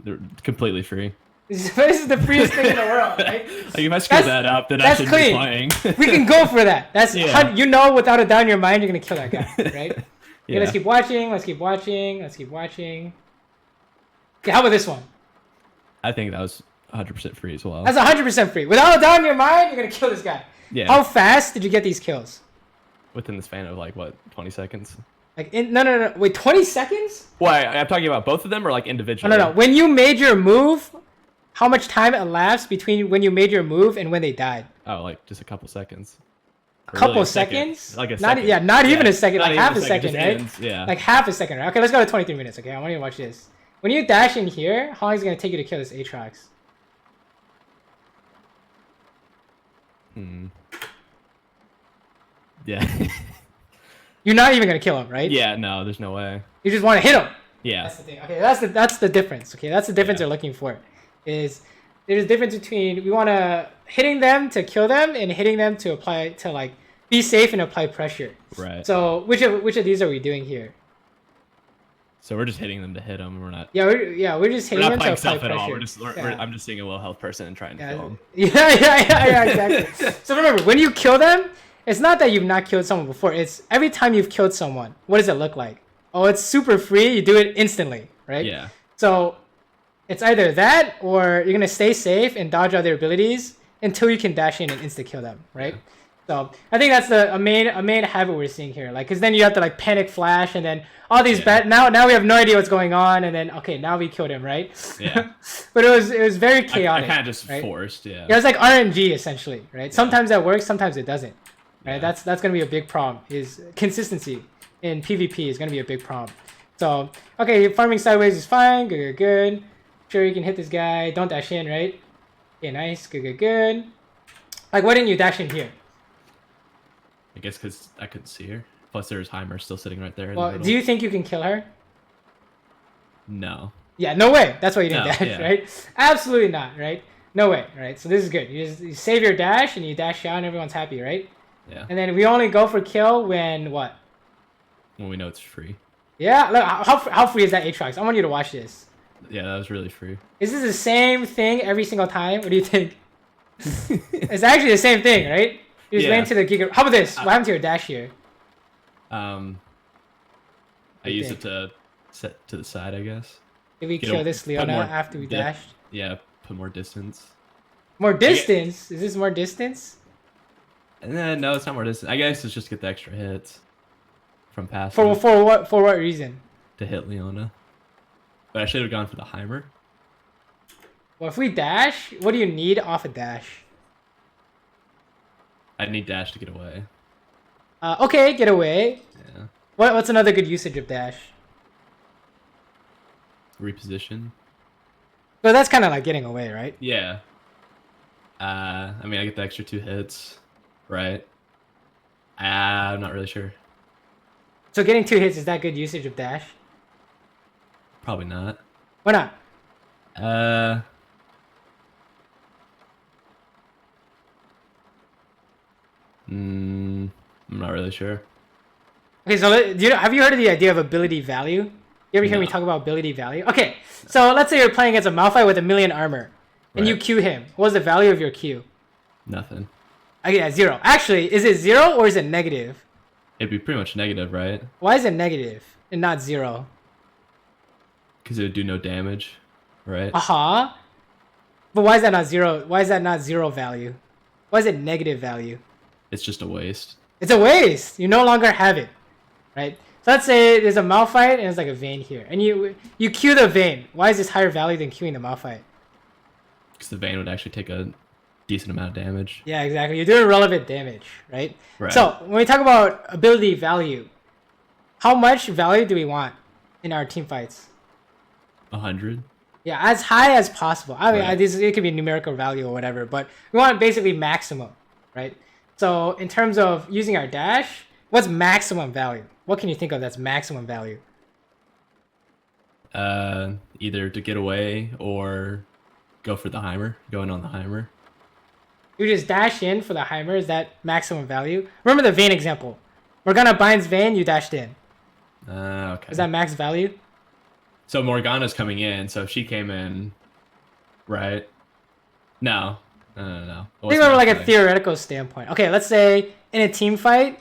They're completely free. This is the freest thing in the world, right? Like if I screw that up, then I shouldn't be playing. We can go for that. That's without a doubt in your mind, you're gonna kill that guy, right? Okay, Yeah. let's keep watching. Okay, how about this one? I think that was 100% free as well. That's 100% free. Without a doubt in your mind, you're gonna kill this guy. Yeah. How fast did you get these kills? Within the span of like what, 20 seconds? Like no. Wait, 20 seconds? Why? I'm talking about both of them or like individually? No. When you made your move, how much time elapsed between when you made your move and when they died? Oh, like just a couple seconds. A couple seconds? Like a second. Not even a second. Like half a second, right? Ends. Yeah. Like half a second, right? Okay, let's go to 23 minutes. Okay, I want you to watch this. When you dash in here, how long is it gonna take you to kill this Aatrox? Yeah. You're not even gonna kill him, right? Yeah. No, there's no way. You just want to hit him. Yeah. That's the thing. Okay, that's the difference. Okay, that's the difference they're looking for. is there's a difference between we want to hitting them to kill them and hitting them to apply to like be safe and apply pressure. Right. So which of these are we doing here? So we're just hitting them to hit them. We're not. Yeah, we're just hitting them to apply pressure. At all. I'm just seeing a low health person and trying to kill them. Yeah, exactly. So remember, when you kill them, it's not that you've not killed someone before. It's every time you've killed someone. What does it look like? Oh, it's super free. You do it instantly, right? Yeah. So it's either that or you're gonna stay safe and dodge other abilities until you can dash in and insta kill them, right? Yeah. So I think that's a main habit we're seeing here, like, because then you have to like panic flash and then all these now we have no idea what's going on, and then okay, now we killed him, right? Yeah. But it was very chaotic. I kind of just right? forced, yeah. It was like RNG essentially, right? Sometimes that works, sometimes it doesn't, right? Yeah. That's gonna be a big problem. Is consistency in PvP is gonna be a big problem. So okay, farming sideways is fine, good. Sure, you can hit this guy. Don't dash in, right? Okay, nice, good. Like, why didn't you dash in here? I guess because I couldn't see her. Plus, there's Heimer still sitting right there. Well, do you think you can kill her? No. Yeah, no way. That's why you didn't dash, yeah. right? Absolutely not, right? No way, right? So this is good. You save your dash and you dash out and everyone's happy, right? Yeah. And then we only go for kill when what? When we know it's free. Yeah, look, how free is that Aatrox? I want you to watch this. Yeah, that was really free. Is this the same thing every single time? What do you think? It's actually the same thing, right? You just land to the Giga. How about this? What happened to your dash here? I used it to set to the side, I guess. Did we kill this Leona after we dashed? Yeah, put more distance. More distance? Is this more distance? No, it's not more distance. I guess it's just to get the extra hits from passing. For what reason? To hit Leona. But I should have gone for the Heimer. Well, if we dash, what do you need off a dash? I need dash to get away. Okay, get away. Yeah. What's another good usage of dash? Reposition. So that's kind of like getting away, right? Yeah. I mean, I get the extra 2 hits, right? I'm not really sure. So getting 2 hits, is that good usage of dash? Probably not. Why not? I'm not really sure. Okay, so have you heard of the idea of ability value? You ever hear me talk about ability value? Okay, so let's say you're playing against a Malphite with 1,000,000 armor, and you Q him. What's the value of your Q? Nothing. Okay, yeah, 0. Actually, is it 0 or is it negative? It'd be pretty much negative, right? Why is it negative and not 0? Because it would do no damage, right? But why is that not 0? Why is that not 0 value? Why is it negative value? It's just a waste. It's a waste. You no longer have it, right? So let's say there's a Malphite and it's like a Vayne here, and you Q the Vayne. Why is this higher value than queuing the Malphite? Because the Vayne would actually take a decent amount of damage. Yeah, exactly. You're doing relevant damage, right? So when we talk about ability value, how much value do we want in our team fights? 100. Yeah, as high as possible. I mean, it could be numerical value or whatever, but we want basically maximum, right? So in terms of using our dash, what's maximum value? What can you think of that's maximum value? Either to get away or go for the Heimer, going on the Heimer. You just dash in for the Heimer, is that maximum value? Remember the Vayne example. Morgana binds Vayne, you dashed in. Okay. Is that max value? So Morgana's coming in, so if she came in, right? No. Think about like a theoretical standpoint. Okay, let's say in a team fight,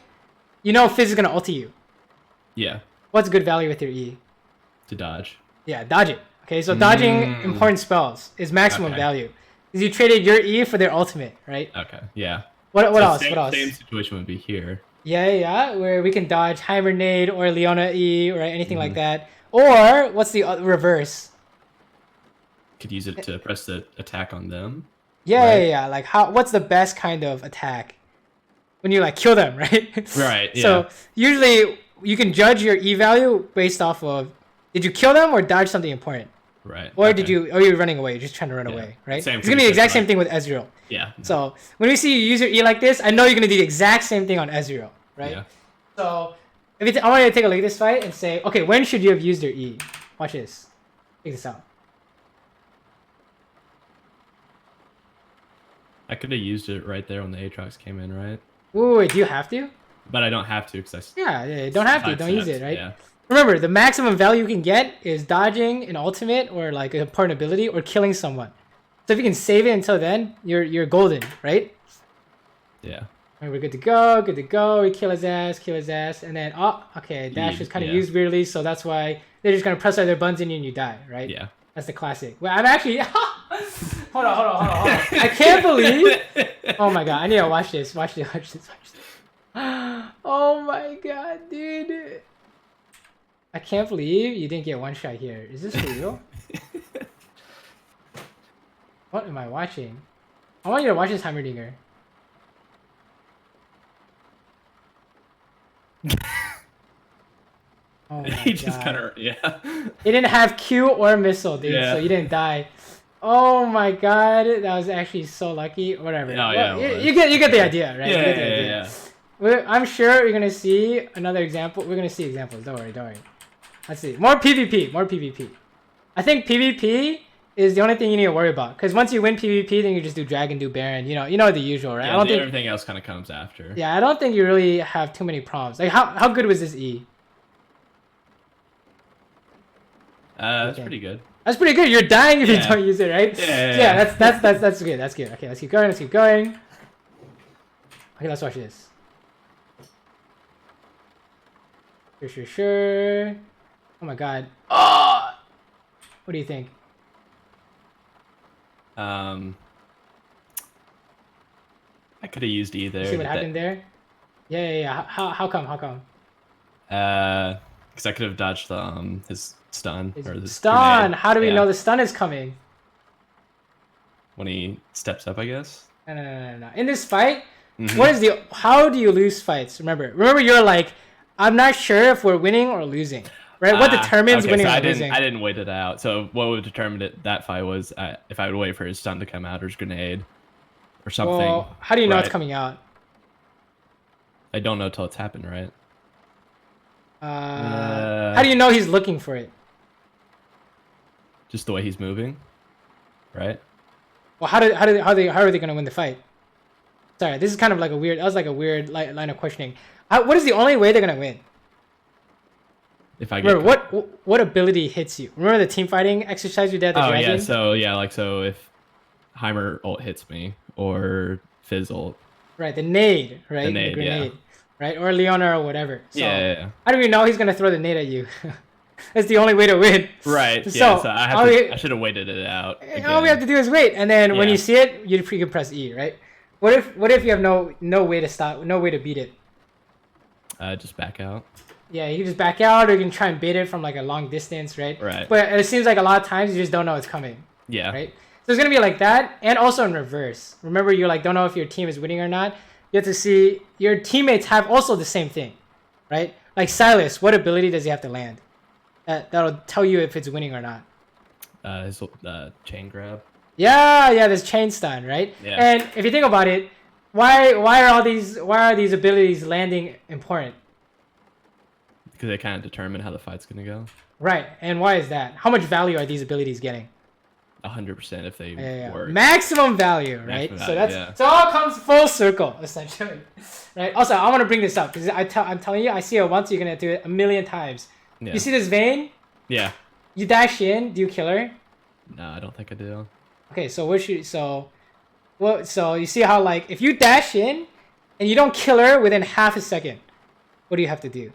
you know Fizz is going to ulti you. Yeah. What's good value with your E? To dodge. Yeah, dodge it. Okay, so dodging important spells is maximum value. Because you traded your E for their ultimate, right? Okay, yeah. What else? What else? Same situation would be here. Yeah, where we can dodge Heimer Nade or Leona E or anything like that. Or what's the reverse? Could use it to press the attack on them. Yeah. Like what's the best kind of attack? When you like kill them, right? Right. Yeah. So usually you can judge your E value based off of did you kill them or dodge something important? Right. Or you're running away, you're just trying to run away, right? It's gonna be the exact same thing with Ezreal. Yeah. So when we see you use your E like this, I know you're gonna do the exact same thing on Ezreal, right? Yeah. So I want you to take a look at this fight and say, okay, when should you have used your E? Watch this. Check this out. I could have used it right there when the Aatrox came in, right? Ooh, wait, do you have to? But I don't have to because I. Yeah, don't have to. Don't use it, right? Yeah. Remember, the maximum value you can get is dodging an ultimate or like a important ability or killing someone. So if you can save it until then, you're golden, right? Yeah. Right, we're good to go. Good to go. We kill his ass, and then okay, dash is kind of used weirdly, so that's why they're just gonna press all their buttons in you and you die, right? Yeah. That's the classic. Well, I'm actually. Hold on. I can't believe. Oh my god, I need to watch this. Watch this. Oh my god, dude. I can't believe you didn't get one shot here. Is this for real? What am I watching? I want you to watch this Heimerdinger. Oh my he just god. kind of It didn't have Q or missile, dude, so you didn't die. Oh my god, that was actually so lucky. Whatever. Oh, well, you get the idea, right? Yeah. I'm sure we're gonna see another example. We're gonna see examples. Don't worry. Let's see. More PvP. I think PvP is the only thing you need to worry about. Because once you win PvP, then you just do Dragon, do Baron. You know the usual, right? Yeah, I don't think everything else kind of comes after. Yeah, I don't think you really have too many problems. Like, how good was this E? That's pretty good. That's pretty good. You're dying if you don't use it, right? Yeah. That's good. That's good. Okay, let's keep going. Okay, let's watch this. Sure. Oh my god. Oh! What do you think? I could have used either. See what happened there? Yeah. How come? Because I could have dodged the his stun or the stun. Grenade. How do we know the stun is coming? When he steps up, I guess. No. In this fight, how do you lose fights? Remember, you're like, I'm not sure if we're winning or losing. Right? What determines winning or losing? I didn't wait it out. So what would determine that fight was if I would wait for his stun to come out or his grenade or something. Well, how do you know it's coming out? I don't know till it's happened, right? How do you know he's looking for it? Just the way he's moving, right? Well, how are they gonna win the fight? Sorry, this is kind of like a weird. That was like a weird line of questioning. What is the only way they're gonna win? If I get what ability hits you? Remember the team fighting exercise we did at the Dragon? So if Heimer ult hits me or Fizz ult. Right, the nade, right? The grenade, right? Or Leona or whatever. So, yeah. How do we know he's gonna throw the nade at you? That's the only way to win. Right. So I should have waited it out. All we have to do is wait, and then when you see it, you can press E, right? What if you have no way to stop, no way to beat it? Just back out. Yeah, you can just back out, or you can try and bait it from like a long distance, right? Right. But it seems like a lot of times you just don't know it's coming. Yeah. Right. So it's gonna be like that, and also in reverse. Remember, you like don't know if your team is winning or not. You have to see your teammates have also the same thing, right? Like Silas, what ability does he have to land? That'll tell you if it's winning or not. His chain grab. Yeah, there's chain stun, right? Yeah. And if you think about it, why are these abilities landing important? Because they kind of determine how the fight's gonna go. Right, and why is that? How much value are these abilities getting? 100% if they work. Maximum value, right? So it all comes full circle, essentially. Right. Also, I want to bring this up because I'm telling you, I see it once, you're gonna do it a million times. Yeah. You see this Vayne? Yeah. You dash in, do you kill her? No, I don't think I do. Okay, so so you see how like if you dash in and you don't kill her within half a second, what do you have to do?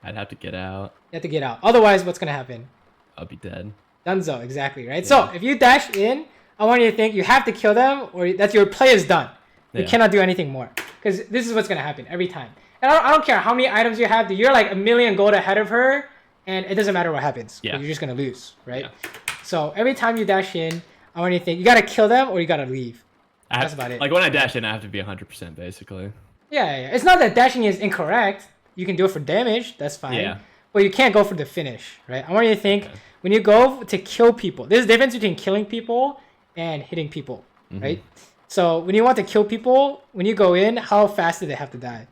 I'd have to get out. You have to get out. Otherwise, what's gonna happen? I'll be dead. Dunzo, exactly, right? Yeah. So if you dash in, I want you to think you have to kill them or that your play is done. You cannot do anything more. Because this is what's gonna happen every time. And I don't care how many items you have, you're like 1,000,000 gold ahead of her, and it doesn't matter what happens. Yeah. You're just gonna lose, right? Yeah. So every time you dash in, I want you to think you gotta kill them or you gotta leave. That's about it. Like when I dash in, I have to be 100% basically. Yeah. It's not that dashing is incorrect. You can do it for damage, that's fine. Yeah. But you can't go for the finish, right? I want you to think when you go to kill people, there's a difference between killing people and hitting people, right? So when you want to kill people, when you go in, how fast do they have to die?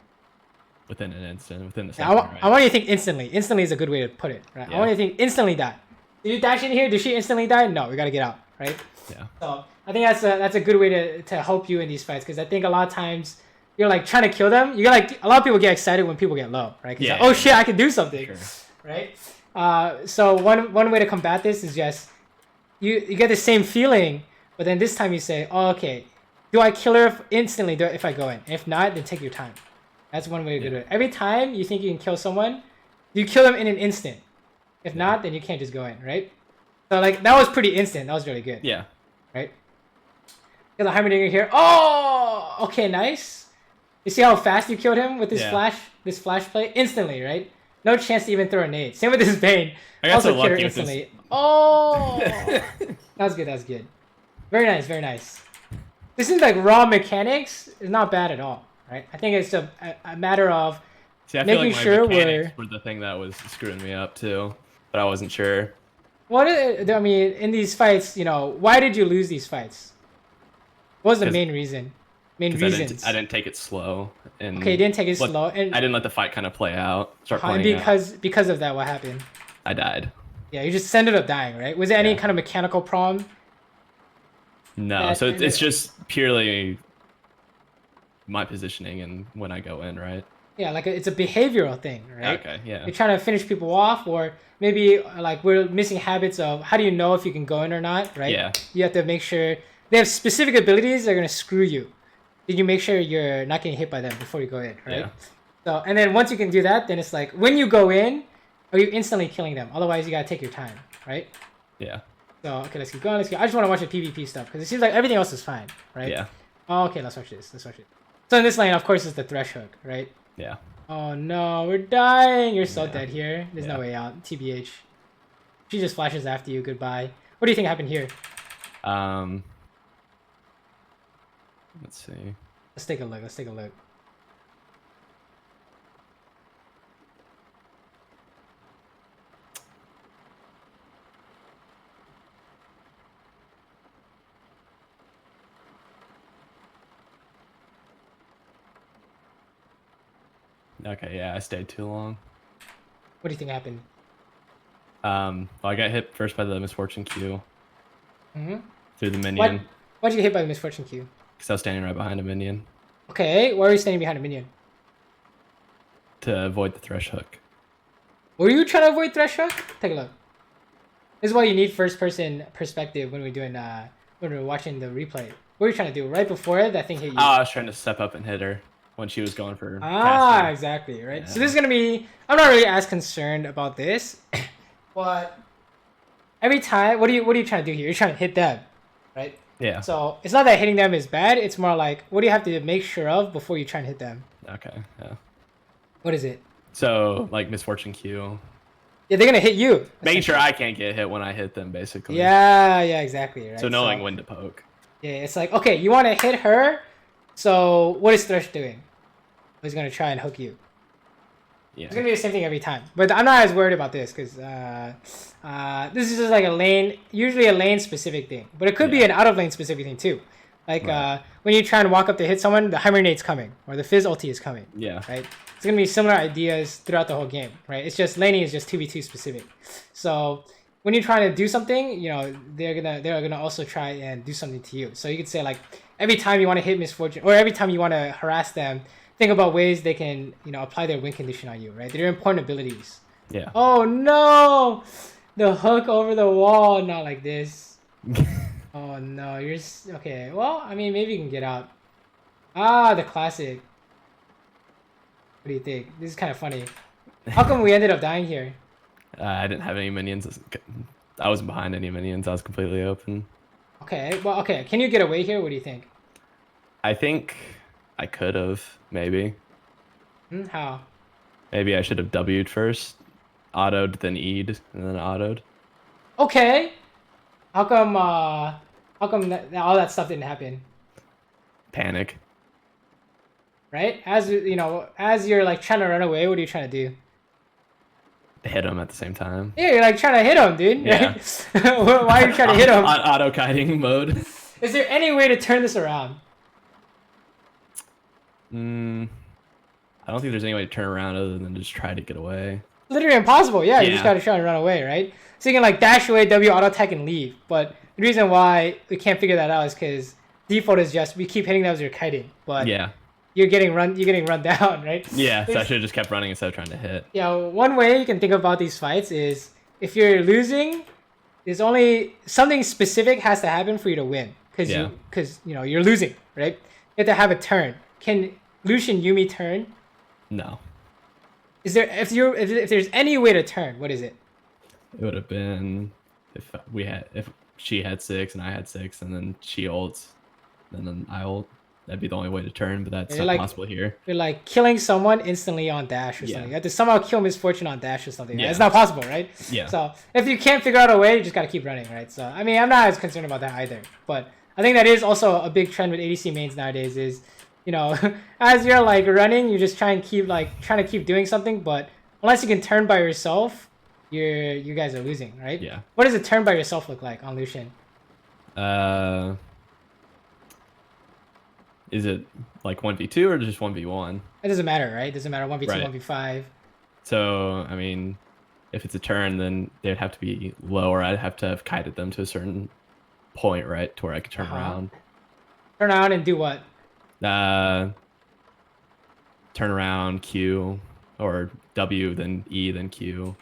Within an instant, within the second, right? I want you to think instantly. Instantly is a good way to put it, right? Yeah. I want you to think instantly die. Did you dash in here? Did she instantly die? No, we gotta get out. right? Yeah. So I think that's a good way to help you in these fights, because I think a lot of times you're like trying to kill them. You get like a lot of people get excited when people get low, right? Yeah. Like, oh shit, I can do something, sure. Right? So one way to combat this is just you get the same feeling, but then this time you say, oh, okay, do I kill her instantly if I go in? If not, then take your time. That's one way to do it. Every time you think you can kill someone, you kill them in an instant. If not, then you can't just go in, right? So like that was pretty instant. That was really good. Yeah. Right? Get the Heimerdinger here. Oh, okay, nice. You see how fast you killed him with this flash play instantly, right? No chance to even throw a nade. Same with this Bane. I got also so killed her instantly. This... Oh, that was good. That was good. Very nice. Very nice. This is like raw mechanics. It's not bad at all, right? I think it's a matter of making sure we're the thing that was screwing me up too, but I wasn't sure. What I mean in these fights, you know, why did you lose these fights? What was the main reason? Reasons. I didn't take it slow. And okay, you didn't take it slow, and I didn't let the fight kind of play out. And because of that, what happened? I died. Yeah, you just ended up dying, right? Was there any kind of mechanical problem? No, so it's just purely my positioning and when I go in, right? Yeah, like it's a behavioral thing, right? Okay, yeah. You're trying to finish people off, or maybe like we're missing habits of how do you know if you can go in or not, right? Yeah. You have to make sure they have specific abilities that are gonna screw you. Did you make sure you're not getting hit by them before you go in, right? Yeah. So and then once you can do that, then it's like when you go in, are you instantly killing them? Otherwise, you gotta take your time, right? Yeah. So okay, let's keep going. Let's go. I just want to watch the PvP stuff because it seems like everything else is fine, right? Yeah. Oh, okay, let's watch this. Let's watch it. So in this lane, of course, is the thresh hook, right? Yeah. Oh no, we're dying. You're so dead here. There's no way out. TBH. She just flashes after you. Goodbye. What do you think happened here? Let's see. Let's take a look. Let's take a look. Okay, yeah, I stayed too long. What do you think happened? Well, I got hit first by the Misfortune Q. Through the minion. Why'd you get hit by the Misfortune Q? Because I was standing right behind a minion. Okay, why were you standing behind a minion? To avoid the thresh hook. Were you trying to avoid thresh hook? Take a look. This is why you need first-person perspective when we're doing when we're watching the replay. What were you trying to do? Right before that thing hit you? Oh, I was trying to step up and hit her when she was going for casting. Exactly, right? Yeah. So this is gonna be... I'm not really as concerned about this, but every time... What are you trying to do here? You're trying to hit them, right? Yeah. So it's not that hitting them is bad. It's more like, what do you have to make sure of before you try and hit them? Okay, yeah. What is it? So, like Misfortune Q. Yeah, they're gonna hit you. Making sure I can't get hit when I hit them, basically. Yeah, exactly. Right? So knowing when to poke. Yeah, it's like, okay, you want to hit her, so what is Thresh doing? He's gonna try and hook you. Yeah. It's gonna be the same thing every time. But I'm not as worried about this, because this is just like a lane, usually a lane-specific thing. But it could be an out-of-lane specific thing, too. Like, when you try and walk up to hit someone, the Heimer nade's coming, or the Fizz ulti is coming. Yeah. Right? It's gonna be similar ideas throughout the whole game, right? It's just laning is just 2v2 specific. So when you're trying to do something, you know, they're gonna also try and do something to you. So you could say like every time you want to hit Misfortune, or every time you want to harass them, think about ways they can, you know, apply their win condition on you, right? They're important abilities. Yeah. Oh no! The hook over the wall, not like this. Oh no, you're okay. Well, I mean, maybe you can get out. Ah, the classic. What do you think? This is kind of funny. How come we ended up dying here? I didn't have any minions. I wasn't behind any minions. I was completely open. Okay. Well, okay. Can you get away here? What do you think? I think I could have, maybe. How? Maybe I should have W'd first, autoed, then E'd, and then autoed. Okay. How come all that stuff didn't happen? Panic. Right? As you know, as you're like trying to run away, what are you trying to do? Hit him at the same time. Yeah, you're like trying to hit him, dude. Yeah. Right? Why are you trying to hit him? On auto-kiting mode. Is there any way to turn this around? I don't think there's any way to turn around other than just try to get away. Literally impossible. Yeah, you just gotta try and run away, right? So you can like dash away, W auto attack, and leave. But the reason why we can't figure that out is because default is just we keep hitting them as you're kiting, but you're getting run down, right? Yeah, so I should have just kept running instead of trying to hit. Yeah, one way you can think about these fights is if you're losing, there's only something specific has to happen for you to win, because you're losing, right? You have to have a turn. Can Lucian Yuumi turn? No. Is there if there's any way to turn, what is it? It would have been if she had 6 and I had 6 and then she ults and then I ult. That'd be the only way to turn, but that's not possible here. You're like killing someone instantly on dash or something. You have to somehow kill Misfortune on dash or something. Yeah. It's not possible, right? Yeah. So if you can't figure out a way, you just gotta keep running, right? So I mean, I'm not as concerned about that either. But I think that is also a big trend with ADC mains nowadays is, as you're like running, you just trying to keep doing something, but unless you can turn by yourself, you guys are losing, right? Yeah. What does a turn by yourself look like on Lucian? Is it like 1v2 or just 1v1? It doesn't matter, right? It doesn't matter 1v2, right. 1v5. So, I mean, if it's a turn, then they'd have to be low, or I'd have to have kited them to a certain point, right? To where I could turn around. Turn around and do what? Turn around, Q, or W, then E, then Q.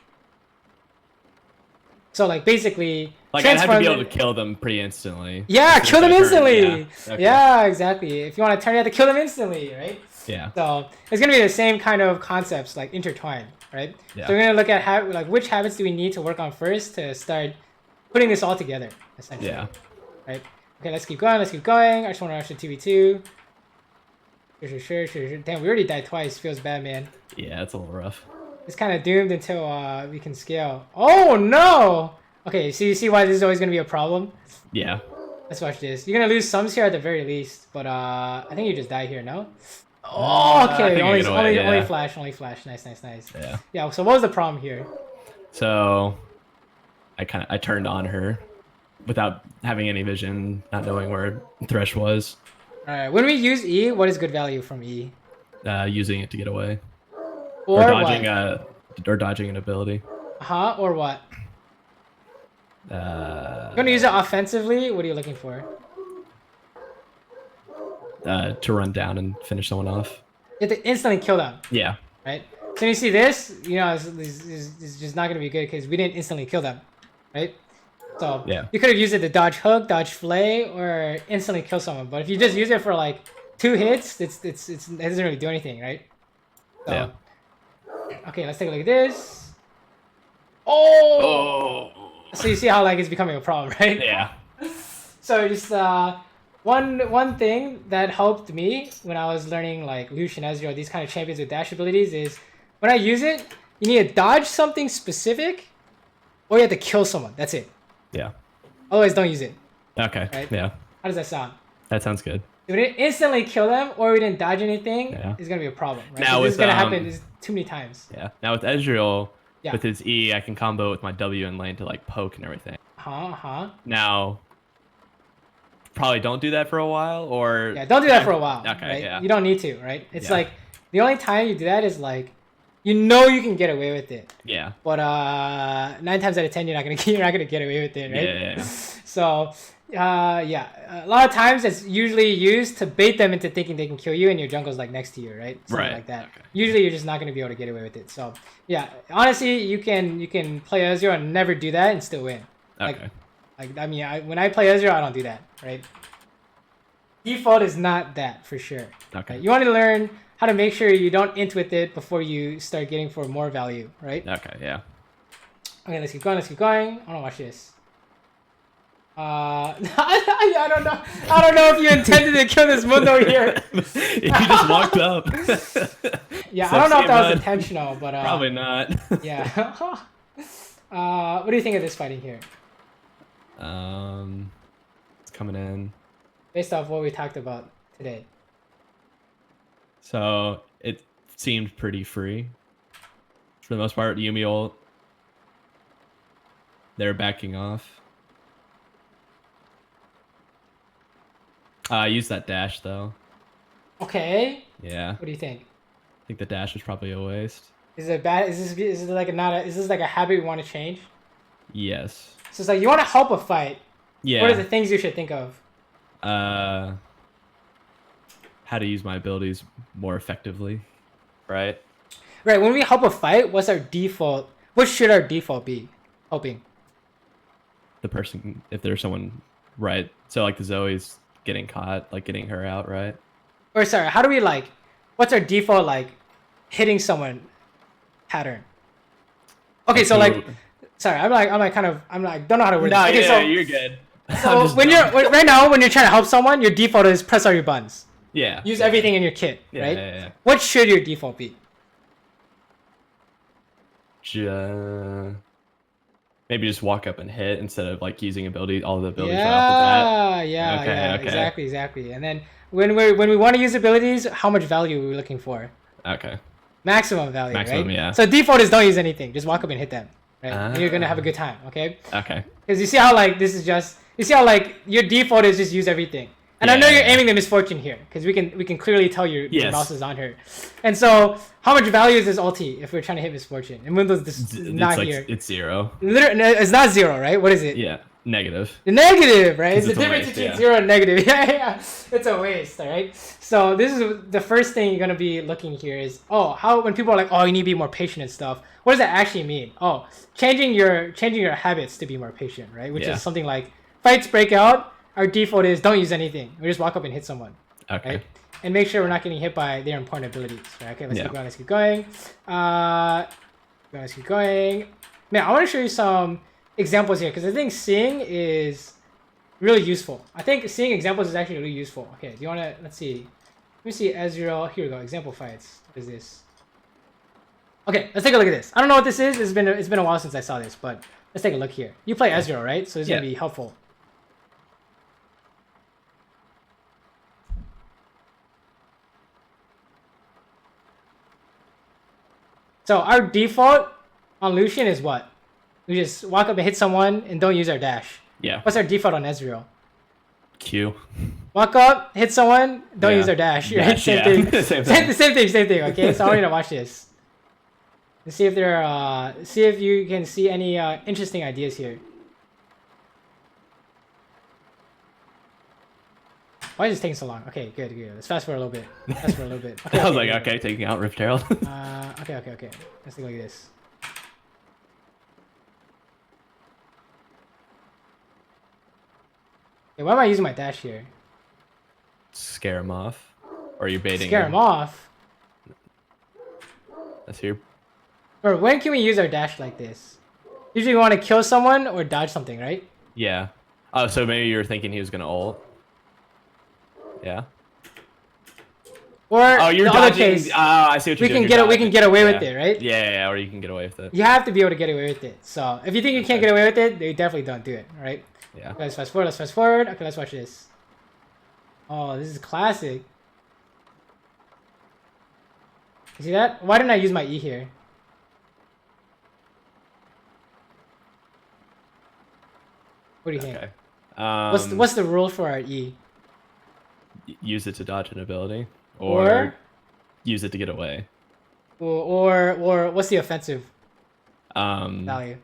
So like basically, like I'd have to be able to kill them pretty instantly. Yeah, kill them instantly. Yeah. Okay. Yeah, exactly. If you want to turn, you have to kill them instantly, right? Yeah. So it's gonna be the same kind of concepts, like intertwined, right? Yeah. So we're gonna look at like which habits do we need to work on first to start putting this all together, essentially. Yeah. Right. Okay, let's keep going. Let's keep going. I just want to rush the 2v2. Sure. Damn, we already died twice. Feels bad, man. Yeah, it's a little rough. It's kind of doomed until we can scale. Oh no! Okay, so you see why this is always gonna be a problem? Yeah. Let's watch this. You're gonna lose sums here at the very least, but I think you just die here, no? Oh, okay. Only flash. Nice. Yeah. Yeah. So what was the problem here? So, I turned on her, without having any vision, not knowing where Thresh was. All right. When we use E, what is good value from E? Using it to get away. Or dodging what? Or dodging an ability. Or what? You're gonna use it offensively. What are you looking for? To run down and finish someone off. You have to instantly kill them. Yeah. Right. So you see this, it's just not gonna be good because we didn't instantly kill them, right? So you could have used it to dodge hook, dodge flay, or instantly kill someone. But if you just use it for like 2 hits, it doesn't really do anything, right? So, yeah. Okay, let's take a look at this. Oh! So you see how like it's becoming a problem, right? Yeah. So just one thing that helped me when I was learning like Lucian, Ezreal, these kind of champions with dash abilities is when I use it, you need to dodge something specific, or you have to kill someone. That's it. Yeah. Otherwise, don't use it. Okay. Right? Yeah. How does that sound? That sounds good. If we didn't instantly kill them or we didn't dodge anything, it's gonna be a problem. Right? Now this is gonna happen too many times. Yeah. Now with Ezreal, with his E, I can combo with my W and lane to like poke and everything. Now, probably don't do that for a while, or don't do that for a while. Okay. Right? Yeah. You don't need to, right? It's like the only time you do that is like, you can get away with it. Yeah. But 9 times out of 10, you're not gonna get away with it, right? Yeah. So, a lot of times it's usually used to bait them into thinking they can kill you, and your jungle's like next to you, right? Something like that. Okay. Usually, you're just not gonna be able to get away with it. So, yeah, honestly, you can play Ezreal and never do that and still win. Okay. When I play Ezreal, I don't do that, right? Default is not that for sure. Okay. Right? You want to learn how to make sure you don't int with it before you start getting for more value, right? Okay, yeah. Okay, let's keep going. I want to watch this. I don't know. I don't know if you intended to kill this Mundo here. He just walked up. Yeah, I don't know if that was intentional, but probably not. Yeah. What do you think of this fighting here? It's coming in. Based off what we talked about today. So it seemed pretty free. For the most part, Yuumi ult. They're backing off. I used that dash though. Okay. Yeah. What do you think? I think the dash was probably a waste. Is it bad? Is this like a habit you want to change? Yes. So it's like you want to help a fight, Yeah. What are the things you should think of? How to use my abilities more effectively, right? Right. When we help a fight, what's our default? What should our default be? Helping. The person, if there's someone, right? So like the Zoe's getting caught, like getting her out, right? Or sorry, how do we like? What's our default like? Hitting someone pattern. Okay, so like, sorry, I'm like don't know how to word this. Okay, yeah, so you're good. So when right now when you're trying to help someone, your default is press all your buttons. Yeah. Use everything in your kit, right? Yeah. What should your default be? Maybe just walk up and hit instead of like using all the abilities right off the bat. Yeah, exactly. And then when we want to use abilities, how much value are we looking for? Okay. Maximum value, right? Yeah. So default is don't use anything. Just walk up and hit them, right? And you're gonna have a good time, okay? Okay. Because you see how like you see how like your default is just use everything. And I know you're aiming the misfortune here because we can clearly tell your mouse is on her. And so how much value is this ulti if we're trying to hit misfortune? And Windows this is not here. It's 0. Literally, it's not 0, right? What is it? Yeah, negative. Negative, right? It's the difference waste, between 0 and negative. Yeah. It's a waste, all right? So this is the first thing you're gonna be looking here is when people are like, you need to be more patient and stuff. What does that actually mean? Changing your habits to be more patient, right? Which is something like fights break out. Our default is don't use anything. We just walk up and hit someone. Okay. Right? And make sure we're not getting hit by their important abilities. Right? Okay, let's keep going. Let's keep going. Man, I want to show you some examples here because I think seeing is really useful. I think seeing examples is actually really useful. Okay, do you want to, let's see. Let me see Ezreal. Here we go. Example fights. What is this? Okay, let's take a look at this. I don't know what this is. It's been a while since I saw this, but let's take a look here. You play Ezreal, right? So it's going to be helpful. So our default on Lucian is what? We just walk up and hit someone and don't use our dash. Yeah. What's our default on Ezreal? Q. Walk up, hit someone, don't use our dash. Right? Same thing. Same thing. Okay, so I want you to watch this. Let's see if see if you can see any interesting ideas here. Why is this taking so long? Okay, good. Let's fast forward a little bit. Okay, I was like, okay, taking out Rift Herald. Okay. Let's take a look at this. Okay, why am I using my dash here? Scare him off. Or are you baiting Scare him off? That's here. Or when can we use our dash like this? Usually we want to kill someone or dodge something, right? Yeah. Oh, so maybe you were thinking he was going to ult. Yeah. Or you're the dodging. Other case, I see what you're doing. We can get away with it, right? Yeah, or you can get away with it. You have to be able to get away with it. So if you think you can't get away with it, then you definitely don't do it, right? Yeah. Okay, let's fast forward. Okay, let's watch this. Oh, this is classic. You see that? Why didn't I use my E here? What do you think? Okay. What's the rule for our E? Use it to dodge an ability, or use it to get away. Or what's the offensive value?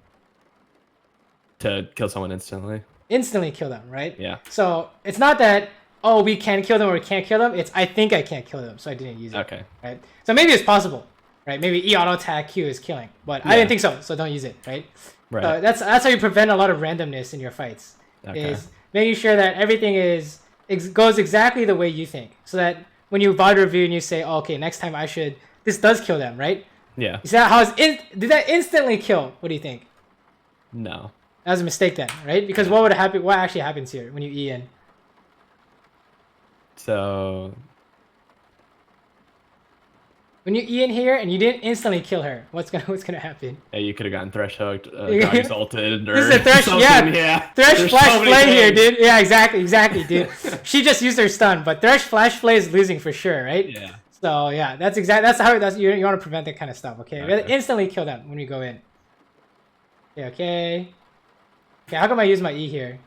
To kill someone instantly. Instantly kill them, right? Yeah. So it's not that we can kill them or we can't kill them. It's I think I can't kill them, so I didn't use it. Okay. Right. So maybe it's possible, right? Maybe E auto attack Q is killing, but I didn't think so. So don't use it, right? Right. So that's how you prevent a lot of randomness in your fights. Okay. Is making sure that everything goes exactly the way you think, so that when you VOD review and you say, okay, next time this does kill them, right? Yeah. Is that did that instantly kill? What do you think? No. That was a mistake then, right? Because what would happen? What actually happens here when you E in? So when you E in here and you didn't instantly kill her, what's gonna happen? Yeah, you could have gotten thresh hooked, got exalted, or this is a thresh, Thresh flash play here, dude. Yeah, exactly, dude. She just used her stun, but thresh flash play is losing for sure, right? Yeah. So yeah, that's you want to prevent that kind of stuff. Okay, we gotta instantly kill them when we go in. Okay. How come I use my E here?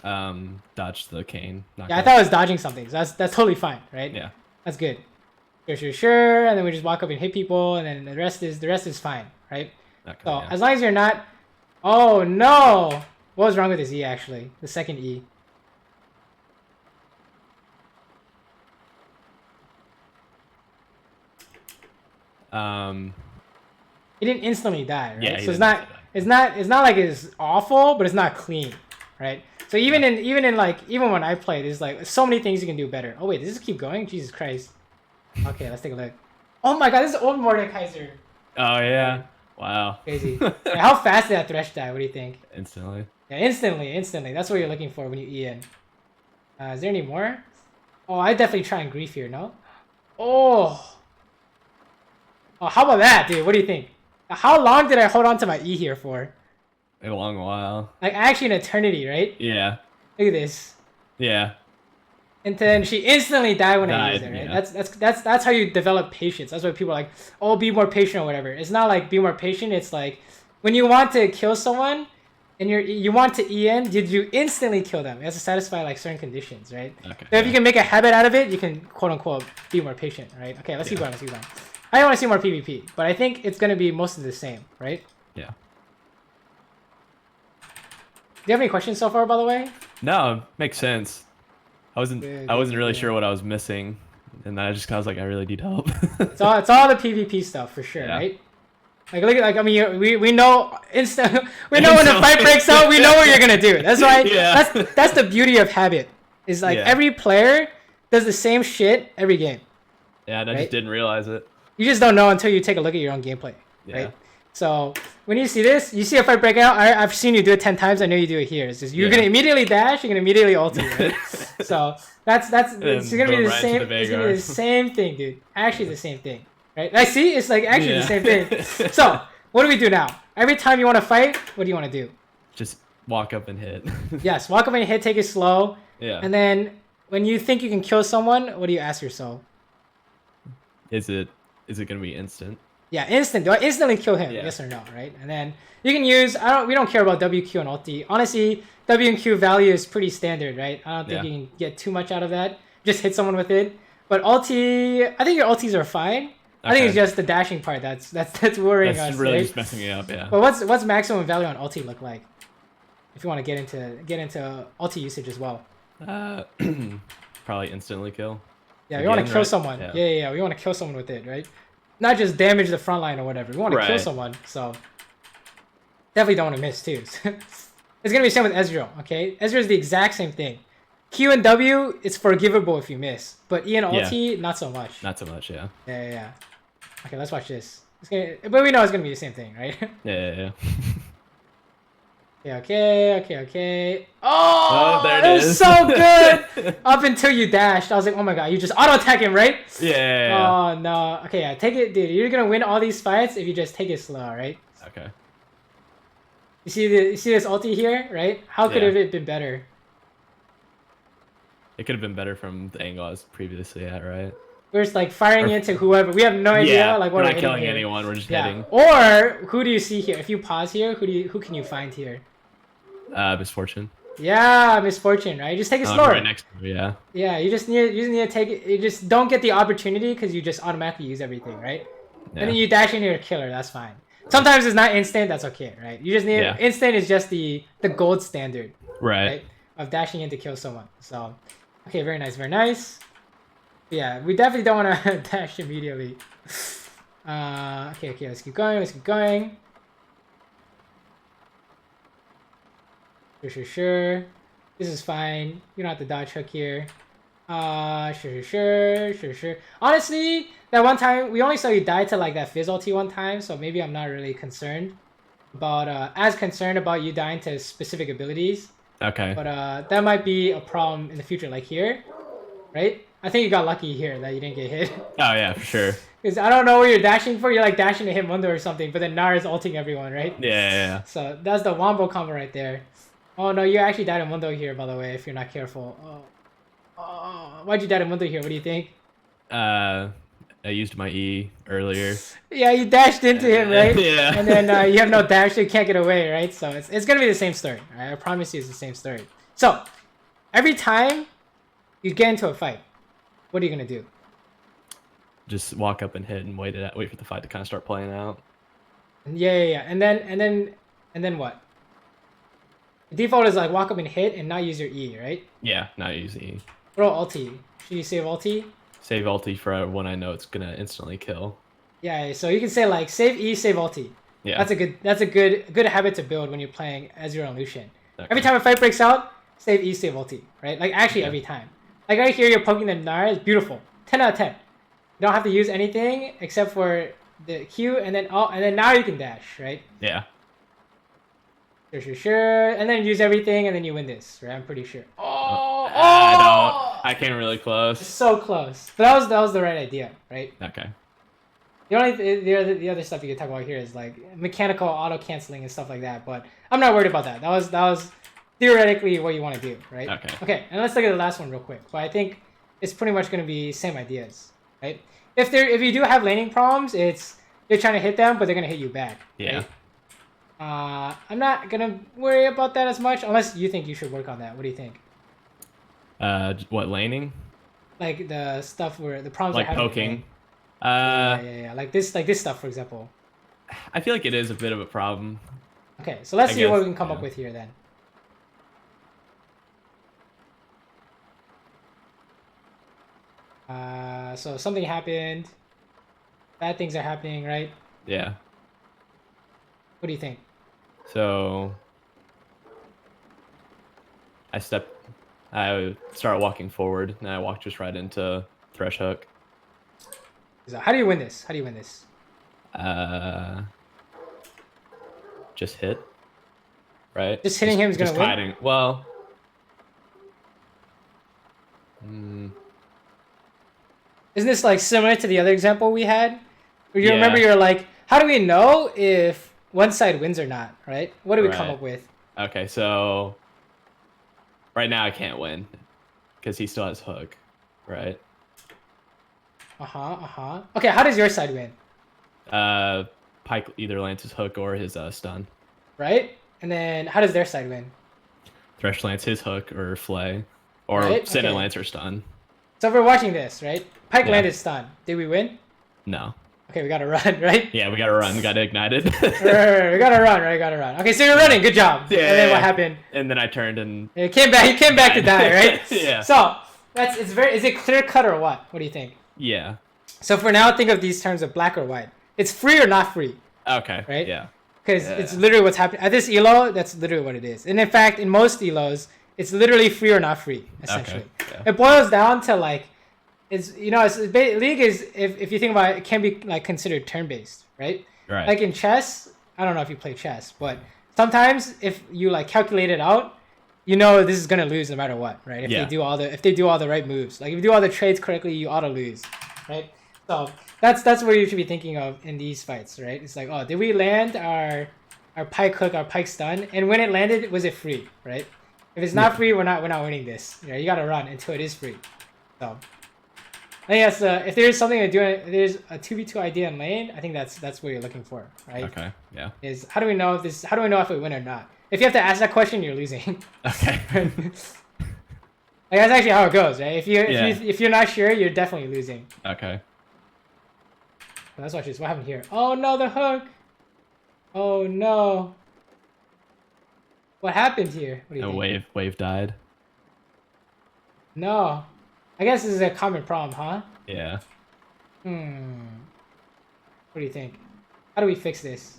Dodge the cane. I thought I was dodging something. So that's totally fine, right? Yeah. That's good. Sure. And then we just walk up and hit people, and then the rest is fine, right? Okay, so as long as you're not, oh no, What was wrong with his E actually? The second E. He didn't instantly die, right? Yeah, so it's not like it's awful, but it's not clean, right? So even when I played, there's like so many things you can do better. Oh wait, does this keep going? Jesus Christ. Okay, let's take a look. Oh my god, this is old Mordekaiser. Oh yeah. Wow. Crazy. Yeah, how fast did that Thresh die? What do you think? Instantly. Yeah, instantly. That's what you're looking for when you E in. Is there any more? Oh, I definitely try and grief here, no? Oh, how about that, dude? What do you think? How long did I hold on to my E here for? A long while. Like actually an eternity, right? Yeah. Look at this. Yeah. And then she instantly died when I used it, right? Yeah. That's how you develop patience. That's why people are like, oh, be more patient or whatever. It's not like be more patient. It's like when you want to kill someone and you want to EN, you instantly kill them. It has to satisfy like certain conditions, right? Okay. So if you can make a habit out of it, you can quote unquote be more patient, right? Okay, let's keep going. I want to see more PvP, but I think it's gonna be mostly the same, right? Yeah. Do you have any questions so far, by the way? No, makes sense. I wasn't really sure what I was missing, and then I was like, I really need help. it's all the PvP stuff for sure, right? Like look at I mean we know we know when the fight breaks out, we know what you're gonna do. That's why that's the beauty of habit. Is like every player does the same shit every game. Yeah, and I just didn't realize it. You just don't know until you take a look at your own gameplay, right? So when you see this, you see a fight break out. I've seen you do it 10 times. I know you do it here. It's just you're gonna immediately dash. You're gonna immediately ulti. Right? So that's it's gonna be the same. It's gonna be the same thing, dude. Actually, the same thing, right? I see. It's like actually the same thing. So what do we do now? Every time you want to fight, what do you want to do? Just walk up and hit. Yes, walk up and hit. Take it slow. Yeah. And then when you think you can kill someone, what do you ask yourself? Is it gonna be instant? Yeah, instant. Do I instantly kill him? Yes or no, right? And then you can use. We don't care about WQ and ulti. Honestly, W and Q value is pretty standard, right? I don't think you can get too much out of that. Just hit someone with it. But ulti, I think your ultis are fine. Okay. I think it's just the dashing part that's worrying us. That's really right? just messing me up, yeah. But what's maximum value on ulti look like? If you want to get into ulti usage as well. Probably instantly kill. Yeah, you want to kill someone. Yeah. We want to kill someone with it, right? Not just damage the front line or whatever. We want to kill someone, so definitely don't want to miss too. It's gonna be the same with Ezreal, okay? Ezreal is the exact same thing. Q and W, it's forgivable if you miss, but E and ulti, not so much. Not so much, yeah. Yeah. Okay, let's watch this. But we know it's gonna be the same thing, right? Yeah. Okay. Oh, there it is. So good! Up until you dashed, I was like, oh my god, you just auto-attack him, right? Yeah. Oh, no. Okay, yeah, take it, dude. You're gonna win all these fights if you just take it slow, right? Okay. You see this ulti here, right? How could it have been better? It could have been better from the angle I was previously at, right? We're just like firing into whoever. We have no idea like what we're not killing anyone, we're just hitting. Or who do you see here? If you pause here, who can you find here? Misfortune. Yeah, Misfortune, right? Just take it slower. Right next to me, Yeah, you just need to take it. You just don't get the opportunity because you just automatically use everything, right? Yeah. And then you dash into your killer. That's fine. Sometimes it's not instant. That's okay, right? You just need instant is just the gold standard, right? Of dashing in to kill someone. So, okay, very nice. Yeah, we definitely don't want to dash immediately. Okay, let's keep going. Sure. This is fine. You don't have to dodge hook here. Sure. Honestly, that one time, we only saw you die to like that Fizz ulti one time, so maybe I'm not really concerned about, as concerned about you dying to specific abilities. Okay. But that might be a problem in the future, like here, right? I think you got lucky here that you didn't get hit. Oh yeah, for sure. Because I don't know what you're dashing for. You're like dashing to hit Mundo or something, but then Nar is ulting everyone, right? Yeah. So that's the wombo combo right there. Oh no, you actually died in Mundo here, by the way, if you're not careful. Oh, why'd you die in Mundo here? What do you think? I used my E earlier. Yeah, you dashed into him, right? Yeah. And then you have no dash, so you can't get away, right? So it's gonna be the same story. Right? I promise you, it's the same story. So every time you get into a fight, what are you gonna do? Just walk up and hit and wait for the fight to kind of start playing out. Yeah. And then what? The default is like walk up and hit and not use your E, right? Yeah, not use E. Throw ulti. Should you save ulti? Save ulti for when I know it's gonna instantly kill. Yeah, so you can say like save E, save ulti. Yeah. That's a good habit to build when you're playing as your own Lucian. Okay. Every time a fight breaks out, save E, save ulti, right? Like actually every time. Like right here, you're poking the Nara. It's beautiful. 10 out of 10. You don't have to use anything except for the Q, and then now you can dash, right? Yeah. Sure. And then use everything, and then you win this, right? I'm pretty sure. I came really close. It's so close. But that was the right idea, right? Okay. The other stuff you can talk about here is like mechanical auto canceling and stuff like that, but I'm not worried about that. That was theoretically what you want to do, right? Okay, and let's look at the last one real quick. But I think it's pretty much going to be same ideas, right? If you do have laning problems, you're trying to hit them, but they're going to hit you back. Yeah. Right? I'm not gonna worry about that as much unless you think you should work on that. What do you think? What, laning? Like the stuff where the problems like are having. poking. Yeah. Like this stuff, for example. I feel like it is a bit of a problem. Okay, so let's see what we can come up with here then. So something happened. Bad things are happening, right? Yeah. What do you think? So I start walking forward, and I walk just right into Thresh Hook. So how do you win this? Just hit. Right? Just hitting him is gonna win? Hiding. Well, isn't this like similar to the other example we had? Where you remember you're like, how do we know if one side wins or not, right? What do we come up with? Okay, so right now I can't win because he still has hook, right? Okay, how does your side win? Pyke either lands his hook or his stun. Right? And then how does their side win? Thresh lands his hook or flay, or Sin and lands her stun. So if we're watching this, right? Pyke landed stun. Did we win? No. Okay, we gotta run, right? Yeah, we gotta run. We got ignited. Right, we gotta run, right? Gotta run. Okay, so you're running. Good job. Yeah. And then what happened? And then I turned and he came back to die, right? Yeah. So is it clear cut or what? What do you think? Yeah. So for now, think of these terms of black or white. It's free or not free. Okay. Right? Yeah. Because it's literally what's happening at this elo. That's literally what it is. And in fact, in most elos, it's literally free or not free. Essentially, it boils down to like. League is if you think about it, it can be like considered turn-based, right? Right. Like in chess, I don't know if you play chess, but sometimes if you like calculate it out, you know this is gonna lose no matter what, right? If they do all the right moves, like if you do all the trades correctly, you ought to lose, right? So that's what you should be thinking of in these fights, right? It's like, oh, did we land our Pyke hook, our Pyke stun, and when it landed, was it free, right? If it's not free, we're not winning this. You gotta run until it is free. So. I think that's if there's something to do, if there's a 2v2 idea in lane, I think that's what you're looking for, right? Okay. Yeah. Is how do we know if we win or not? If you have to ask that question, you're losing. Okay. Like that's actually how it goes, right? If you're not sure, you're definitely losing. Okay. Let's watch this. What happened here? Oh no, the hook. Oh no. What happened here? What do you think? Wave died. No. I guess this is a common problem, huh? Yeah. What do you think? How do we fix this?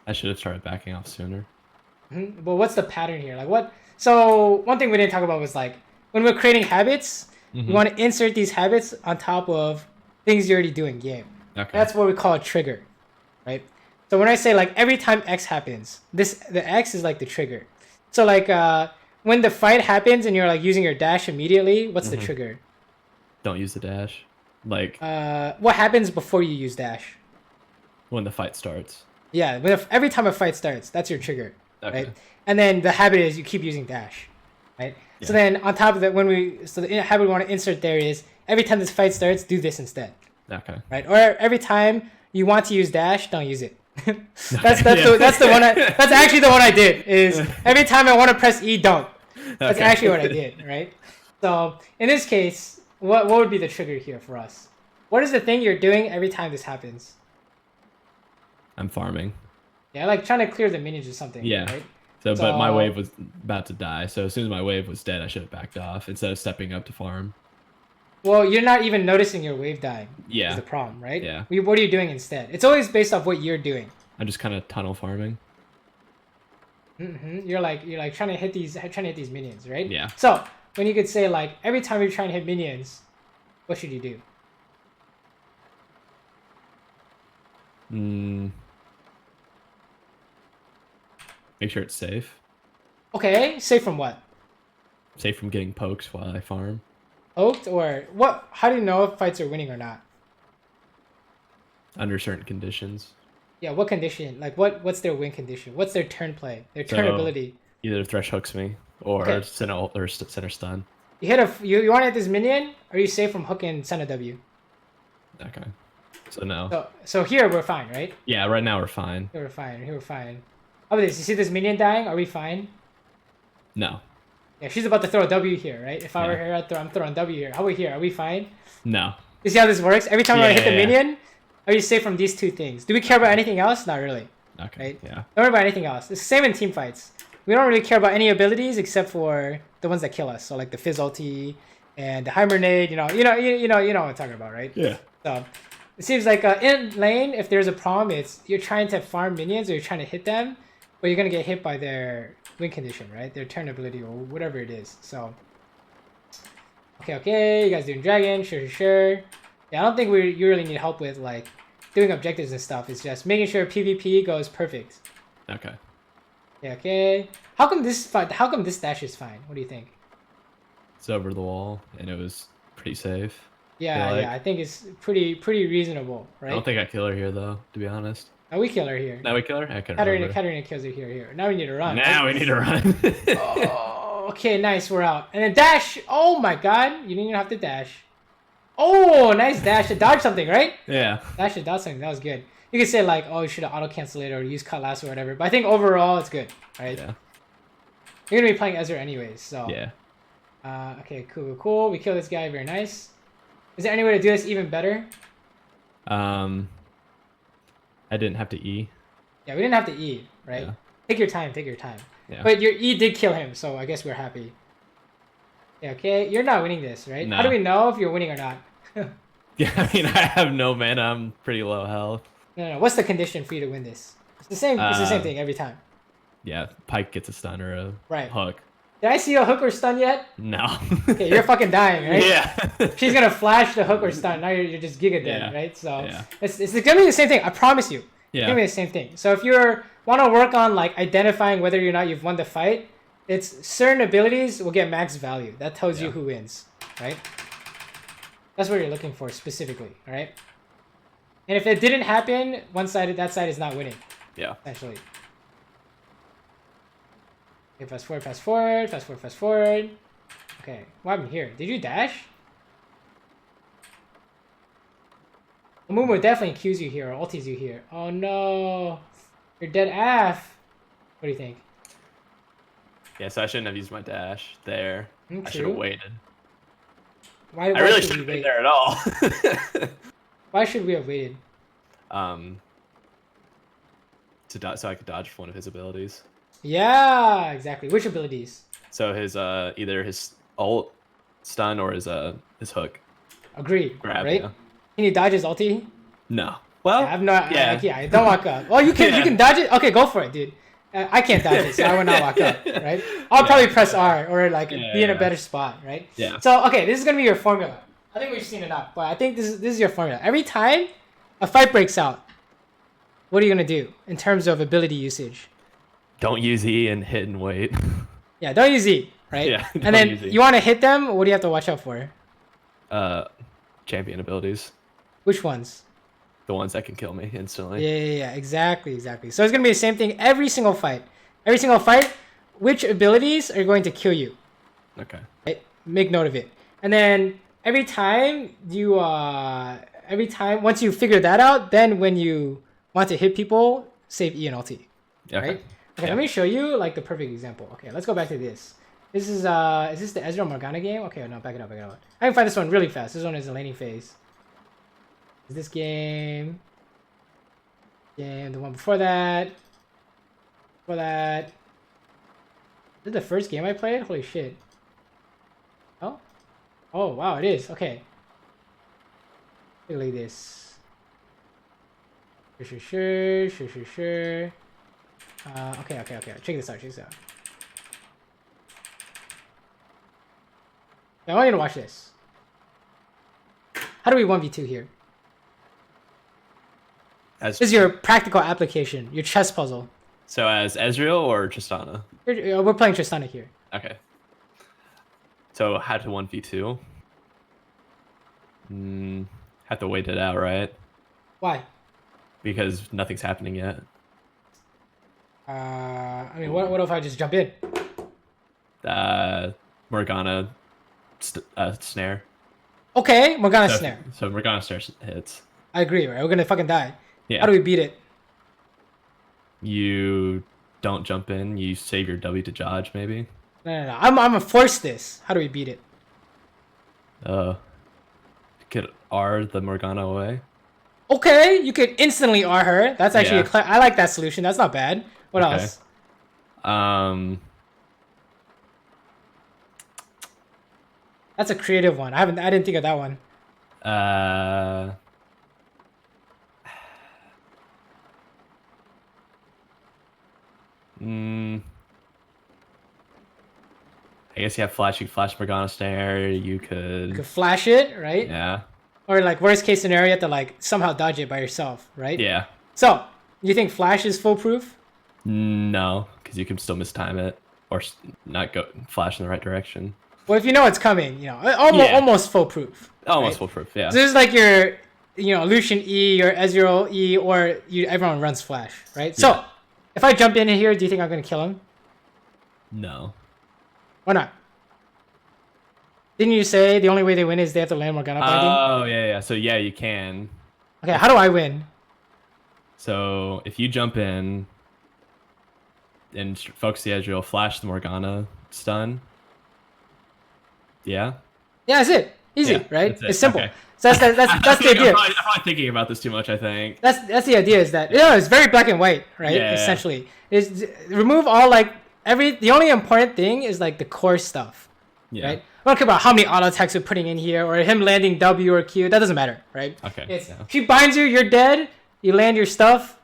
I should have started backing off sooner. But what's the pattern here? Like what? So one thing we didn't talk about was like when we're creating habits, we want to insert these habits on top of things you already do in game. Okay. That's what we call a trigger, right? So when I say like every time X happens, the X is like the trigger. So like when the fight happens and you're like using your dash immediately, what's the trigger? Don't use the dash. Like what happens before you use dash? When the fight starts. Yeah, every time a fight starts, that's your trigger, right? And then the habit is you keep using dash, right? Yeah. So then on top of that, the habit we want to insert there is every time this fight starts, do this instead. Okay. Right? Or every time you want to use dash, don't use it. That's the one. That's actually the one I did. Is every time I want to press E, don't. That's actually what I did, right? So in this case, what would be the trigger here for us? What is the thing you're doing every time this happens? I'm farming. Yeah, like trying to clear the minions or something. Yeah. Right? So, but my wave was about to die. So as soon as my wave was dead, I should have backed off instead of stepping up to farm. Well, you're not even noticing your wave dying. Yeah. Is the problem, right? Yeah. What are you doing instead? It's always based off what you're doing. I'm just kind of tunnel farming. You're like trying to hit these minions, right? Yeah. So when you could say like every time you're trying to hit minions, what should you do? Make sure it's safe. Okay, safe from what? Safe from getting poked while I farm. Poked or what? How do you know if fights are winning or not? Under certain conditions. Yeah, what condition? Like what's their win condition? What's their turn play? Their turn ability? Either thresh hooks me or center ult or center stun. You hit you want to hit this minion? Are you safe from hooking center W? Okay. So no. So here we're fine, right? Yeah, right now we're fine. Here we're fine. Here we're fine. How about this? You see this minion dying? Are we fine? No. Yeah, she's about to throw a W here, right? If I were her, I'm throwing W here. How about here? Are we fine? No. You see how this works? Every time I hit the minion, are you safe from these two things? Do we care about anything else? Not really. Okay. Right? Yeah. Don't worry about anything else. It's the same in team fights. We don't really care about any abilities except for the ones that kill us. So like the Fizz ulti and the Hibernate. You know what I'm talking about, right? Yeah. So it seems like in lane, if there's a problem, it's you're trying to farm minions or you're trying to hit them, but you're gonna get hit by their win condition, right? Their turn ability or whatever it is. So okay, you guys doing dragon, sure. Yeah, I don't think you really need help with like doing objectives and stuff. It's just making sure PvP goes perfect. Okay. Yeah, okay. How come this dash is fine? What do you think? It's over the wall and it was pretty safe. Yeah, I think it's pretty reasonable, right? I don't think I kill her here though, to be honest. No, we kill her here. Now we kill her? I can't remember. Katarina kills her here. Now we need to run. Now we need to run. Oh, okay, nice. We're out. And then dash. Oh my god. You didn't even have to dash. Oh, nice dash to dodge something, right? Yeah. Dash to dodge something. That was good. You could say like, oh, you should have auto-cancel it or use Cutlass or whatever. But I think overall it's good, right? Yeah. You're going to be playing Ezra anyways, so. Yeah. Okay, cool. We kill this guy. Very nice. Is there any way to do this even better? I didn't have to E. Yeah, we didn't have to E, right? Yeah. Take your time. Yeah. But your E did kill him, so I guess we're happy. Yeah, okay. You're not winning this, right? No. How do we know if you're winning or not? Yeah, I mean, I have no mana. I'm pretty low health. No. What's the condition for you to win this? It's the same. It's the same thing every time. Yeah, Pike gets a stun or a hook. Did I see a hook or stun yet? No. Okay, you're fucking dying, right? Yeah. She's gonna flash the hook or stun. Now you're just giga dead, right? So yeah. it's gonna be the same thing. I promise you. Yeah. It's gonna be the same thing. So if you want to work on like identifying whether or not you've won the fight, it's certain abilities will get max value. That tells you who wins, right? That's what you're looking for specifically, all right? And if it didn't happen, that side is not winning. Yeah. Essentially. Okay, fast forward. Okay, what happened here? Did you dash? Mumu definitely Qs you here or ultis you here. Oh no. You're dead AF. What do you think? Yeah, so I shouldn't have used my dash there. I should have waited. Why I really should shouldn't we have been wait? there at all. Why should we have waited? So I could dodge one of his abilities. Yeah, exactly. Which abilities? So his either his ult, stun, or his hook. Agreed. Grab, right? Yeah. Can you dodge his ulti? No. Well, I have no. Yeah. Don't walk up. Well, you can dodge it. Okay, go for it, dude. I can't dodge it, so I will not walk up. Right? I'll probably press R or like be in a better spot. Right? Yeah. So okay, this is gonna be your formula. I think we've seen enough, but I think this is your formula. Every time a fight breaks out, what are you gonna do in terms of ability usage? Don't use E and hit and wait. Yeah, don't use E, right? Yeah. And then you want to hit them. What do you have to watch out for? Champion abilities. Which ones? The ones that can kill me instantly. Yeah. Exactly. So it's gonna be the same thing every single fight. Which abilities are going to kill you? Okay. Right? Make note of it. And then every time once you figure that out, then when you want to hit people, save E and LT. Okay. Right? Okay, let me show you like the perfect example. Okay, let's go back to this. This is this the Ezra Morgana game? Okay, no, back it up. I can find this one really fast. This one is the laning phase. Is this game? The one before that. Is it the first game I played? Holy shit. Oh? Oh, wow, it is. Okay. Look at this. Sure. Okay. Check this out. Now, I want you to watch this. How do we 1v2 here? This is your practical application, your chess puzzle. So as Ezreal or Tristana? We're playing Tristana here. Okay. So how to 1v2? Have to wait it out, right? Why? Because nothing's happening yet. I mean, what if I just jump in? Morgana snare. Okay, Morgana snare. So Morgana snare hits. I agree, right? We're gonna fucking die. Yeah. How do we beat it? You don't jump in. You save your W to dodge, maybe. No. I'm gonna force this. How do we beat it? Could R the Morgana away. Okay, you could instantly R her. That's actually I like that solution. That's not bad. What else? That's a creative one. I didn't think of that one. I guess you have flash. You could flash Morgana snare. You could flash it, right? Yeah. Or like worst case scenario, you have to like somehow dodge it by yourself, right? Yeah. So you think flash is foolproof? No, because you can still mistime it or not go flash in the right direction. Well, if you know it's coming, almost foolproof. Almost foolproof, yeah. So this is like your, Lucian E or Ezreal E, or everyone runs flash, right? Yeah. So if I jump in here, do you think I'm gonna kill him? No. Why not? Didn't you say the only way they win is they have to land Morgana binding? Oh, yeah. So, yeah, you can. Okay, how do I win? So, if you jump in and focus the Ezreal, flash the Morgana stun. Yeah? Yeah, that's it. Easy, right? It's simple. Okay. So that's the idea. I'm probably thinking about this too much, I think. That's the idea, is that, it's very black and white, right? Yeah. Essentially. Is remove all, like, the only important thing is, like, the core stuff. Yeah. Right? I don't care about how many auto attacks we're putting in here, or him landing W or Q. That doesn't matter, right? Okay. If he binds you, you're dead. You land your stuff,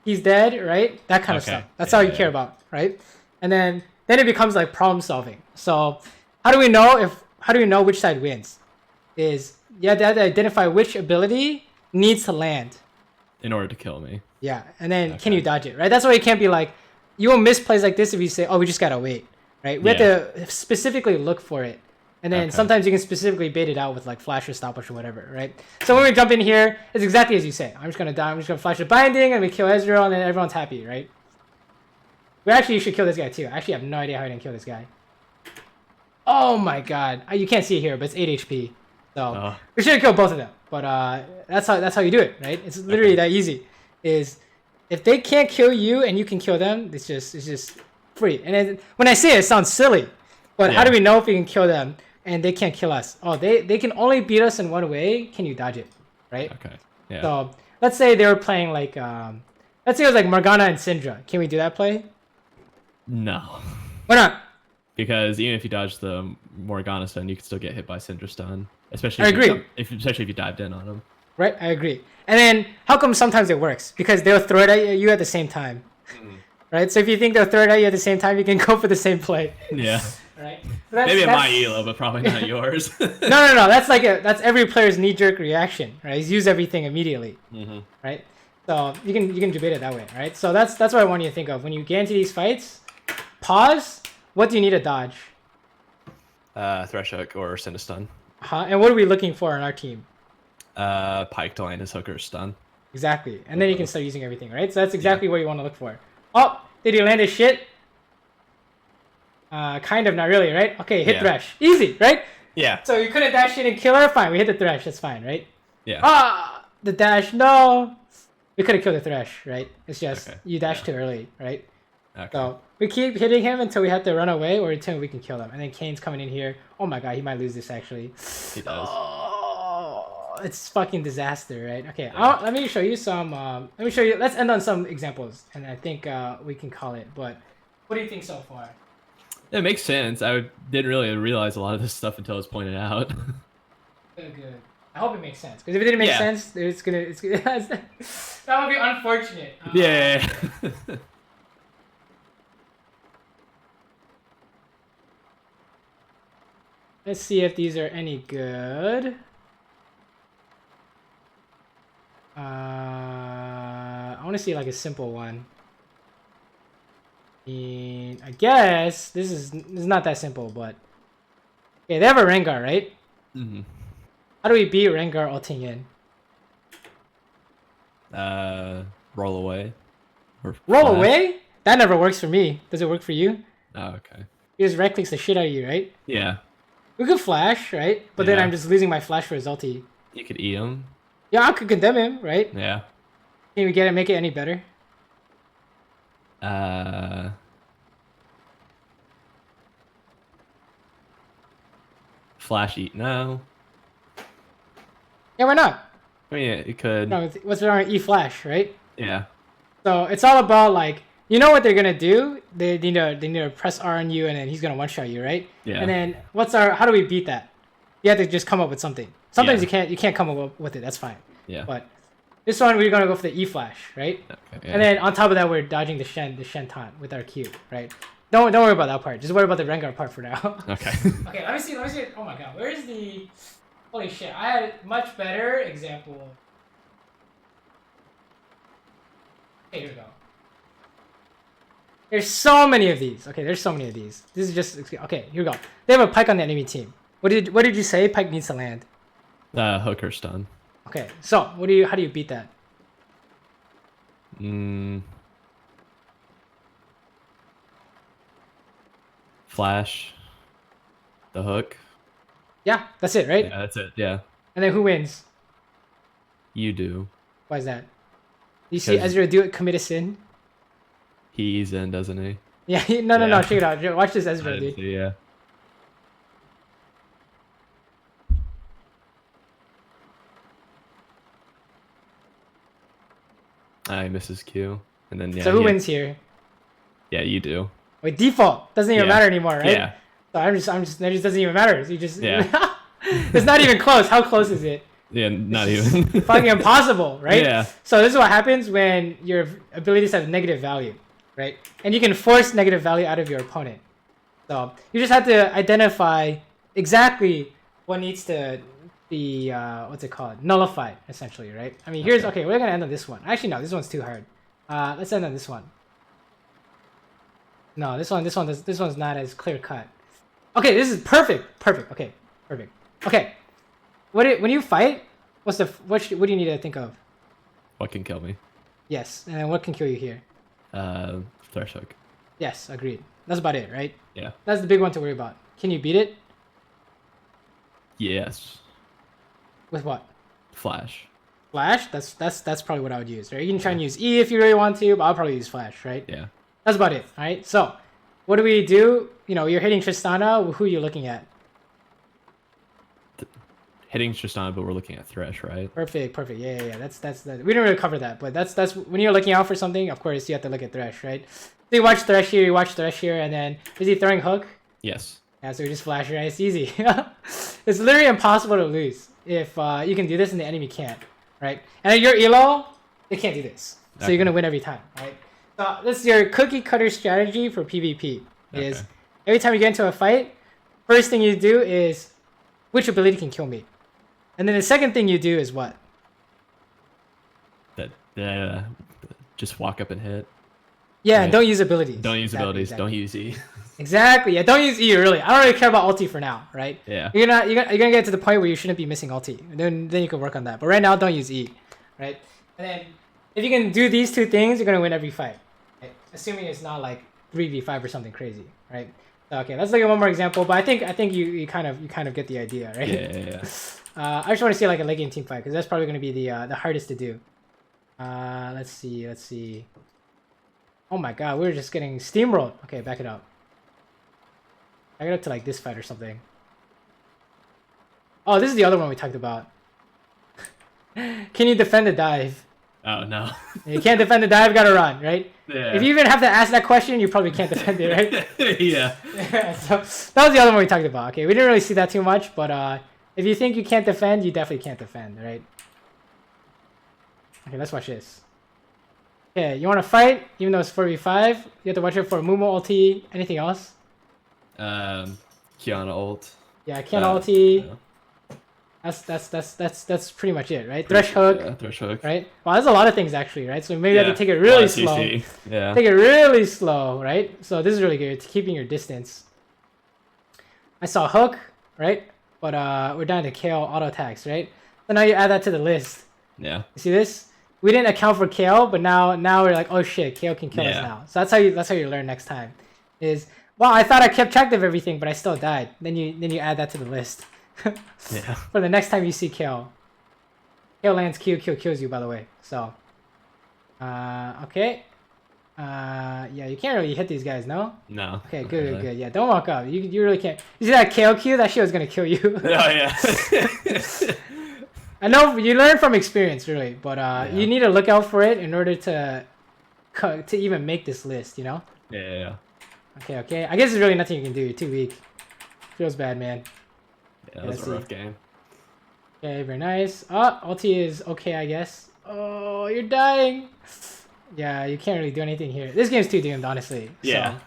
he's dead, right? That kind of stuff. That's all you care about, right? And then it becomes like problem solving. So how do we know which side wins? Is you have to identify which ability needs to land in order to kill me. Yeah, and then can you dodge it, right? That's why you can't be like, you won't miss plays like this if you say, oh, we just gotta wait, right? We have to specifically look for it. And then sometimes you can specifically bait it out with like flash or stopwatch or whatever, right? So when we jump in here, it's exactly as you say. I'm just gonna die. I'm just gonna flash the binding, and we kill Ezreal, and then everyone's happy, right? We actually should kill this guy too. I actually have no idea how I didn't kill this guy. Oh my god! You can't see it here, but it's 8 HP. So we should have killed both of them. But that's how you do it, right? It's literally that easy. Is if they can't kill you and you can kill them, it's just free. And then, when I say it, it sounds silly, but how do we know if we can kill them? And they can't kill us. Oh, they can only beat us in one way. Can you dodge it? Right? Okay. Yeah. So let's say they were playing like let's say it was like Morgana and Syndra. Can we do that play? No. Why not? Because even if you dodge the Morgana stun, you can still get hit by Syndra stun. Especially if you dived in on them. Right, I agree. And then how come sometimes it works? Because they'll throw it at you at the same time. Right? So if you think they'll throw it at you at the same time, you can go for the same play. Yeah. Right? Maybe in my elo, but probably not yours. No. That's every player's knee-jerk reaction, right? He's used everything immediately, right? So you can debate it that way, right? So that's what I want you to think of when you get into these fights. Pause. What do you need to dodge? Thresh hook or send a stun. And what are we looking for on our team? Pike to land his hook or stun. Exactly, and then you can start using everything, right? So that's exactly what you want to look for. Oh, did he land his shit? Kind of, not really, right? Okay, hit Thresh. Easy, right? Yeah. So you couldn't dash in and kill her? Fine, we hit the Thresh. That's fine, right? Yeah. The dash, no. We could have killed the Thresh, right? It's just you dashed too early, right? Okay. So we keep hitting him until we have to run away or until we can kill him. And then Kane's coming in here. Oh my god, he might lose this actually. He does. Oh, it's fucking disaster, right? Okay, let me show you some. Let's end on some examples, and I think we can call it. But what do you think so far? It makes sense. Didn't really realize a lot of this stuff until it was pointed out. Good. I hope it makes sense. Because if it didn't make sense, it's gonna that would be unfortunate. Yeah. Let's see if these are any good. I want to see like a simple one. And I guess this is not that simple, but okay, they have a Rengar, right? Mm-hmm. How do we beat Rengar ulting in? Roll away. Or roll away? That never works for me. Does it work for you? Oh, okay. He just right clicks the shit out of you, right? Yeah. We could flash, right? But then I'm just losing my flash for his ulti. You could eat him. Yeah, I could condemn him, right? Yeah. Can we make it any better? Flash eat no. Yeah, why not? I mean, it could. No, what's wrong with E-Flash, right? Yeah. So it's all about like, you know what they're gonna do? They need to press R on you, and then he's gonna one-shot you, right? Yeah. And then how do we beat that? You have to just come up with something. Sometimes you can't come up with it. That's fine. Yeah. But this one we're gonna go for the E-Flash, right? Okay. Yeah. And then on top of that we're dodging the Shen taunt with our Q, right? Don't worry about that part. Just worry about the Rengar part for now. Okay. Okay. Let me see. Oh my god, where's the? Holy shit! I had a much better example. Okay, here we go. There's so many of these. Okay, there's so many of these. This is just okay. Here we go. They have a Pyke on the enemy team. What did you say? Pyke needs to land. Hooker stun. Okay, so how do you beat that? Flash. The hook. Yeah, that's it, right? Yeah, that's it. Yeah. And then who wins? You do. Why is that? You see Ezra do it, commit a sin? He's in, doesn't he? Yeah, no, check it out. Watch this Ezra, dude. Yeah. I misses Q. And then So who wins here? Yeah, you do. Wait, default doesn't even matter anymore, right? Yeah. So that just doesn't even matter. You just it's not even close. How close is it? Yeah, not even. Fucking impossible, right? Yeah. So this is what happens when your abilities have negative value, right? And you can force negative value out of your opponent. So you just have to identify exactly what needs to be what's it called? Nullified, essentially, right? I mean, here's okay. We're gonna end on this one. Actually, no, this one's too hard. Let's end on this one. No, this one's not as clear cut. Okay, this is perfect. Okay, perfect. Okay, when you fight, what do you need to think of? What can kill me? Yes, and what can kill you here? Thresh hook. Yes, agreed. That's about it, right? Yeah. That's the big one to worry about. Can you beat it? Yes. With what? Flash. Flash? That's probably what I would use, right? You can try and use E if you really want to, but I'll probably use Flash, right? Yeah. That's about it, right? So, what do we do? You know, you're hitting Tristana. Who are you looking at? Hitting Tristana, but we're looking at Thresh, right? Perfect. Yeah. That's we didn't really cover that, but that's when you're looking out for something. Of course, you have to look at Thresh, right? So you watch Thresh here, and then is he throwing hook? Yes. Yeah, so we just flash, right? It's easy. It's literally impossible to lose if you can do this and the enemy can't, right? And if you're elo, they can't do this, so you're gonna win every time, right? So this is your cookie cutter strategy for PvP. Is every time you get into a fight, first thing you do is which ability can kill me, and then the second thing you do is what? Just walk up and hit. Yeah, and don't use abilities. Don't use abilities. Don't use E. Exactly. Yeah, don't use E really. I don't really care about ulti for now, right? Yeah. You're gonna get to the point where you shouldn't be missing ulti. Then you can work on that. But right now, don't use E, right? And then if you can do these two things, you're gonna win every fight. Right? Assuming it's not like 3v5 or something crazy, right? So, okay, let's look at one more example. But I think you kind of get the idea, right? Yeah. I just want to see like a late game team fight because that's probably gonna be the hardest to do. Let's see. Oh my god, we're just getting steamrolled. Okay, back it up. I got up to like this fight or something. Oh, this is the other one we talked about. Can you defend the dive? Oh no. You can't defend the dive, gotta run, right? Yeah. If you even have to ask that question, you probably can't defend it, right? Yeah. So that was the other one we talked about. Okay, we didn't really see that too much, but if you think you can't defend, you definitely can't defend, right? Okay, let's watch this. Okay, you want to fight, even though it's 4v5, you have to watch it for Mumo ulti. Anything else? Kiana ult. Yeah, Kiana ulti. Yeah. That's pretty much it, right? Thresh hook. Yeah, thresh hook. Right? Well, there's a lot of things actually, right? So maybe you have to take it really slow. Yeah. Take it really slow, right? So this is really good. It's keeping your distance. I saw hook, right? But we're down to Kale auto attacks, right? So now you add that to the list. Yeah. You see this? We didn't account for Kale, but now we're like, oh shit, Kale can kill us now. So that's how you learn next time. Is well, I thought I kept track of everything, but I still died. Then you add that to the list. Yeah. For the next time you see Kale. Kale lands Q, kills you, by the way. So okay. Yeah, you can't really hit these guys, no? No. Okay, good. Yeah, don't walk up. You really can't. You see that Kale Q? That shit was gonna kill you. Oh yeah. I know you learn from experience, really, but you need to look out for it in order to even make this list, you know? Yeah. Okay. I guess there's really nothing you can do. You're too weak. Feels bad, man. Yeah, that was a rough game. Okay, very nice. Ulti is okay, I guess. Oh, you're dying. Yeah, you can't really do anything here. This game's too doomed, honestly. Yeah. So,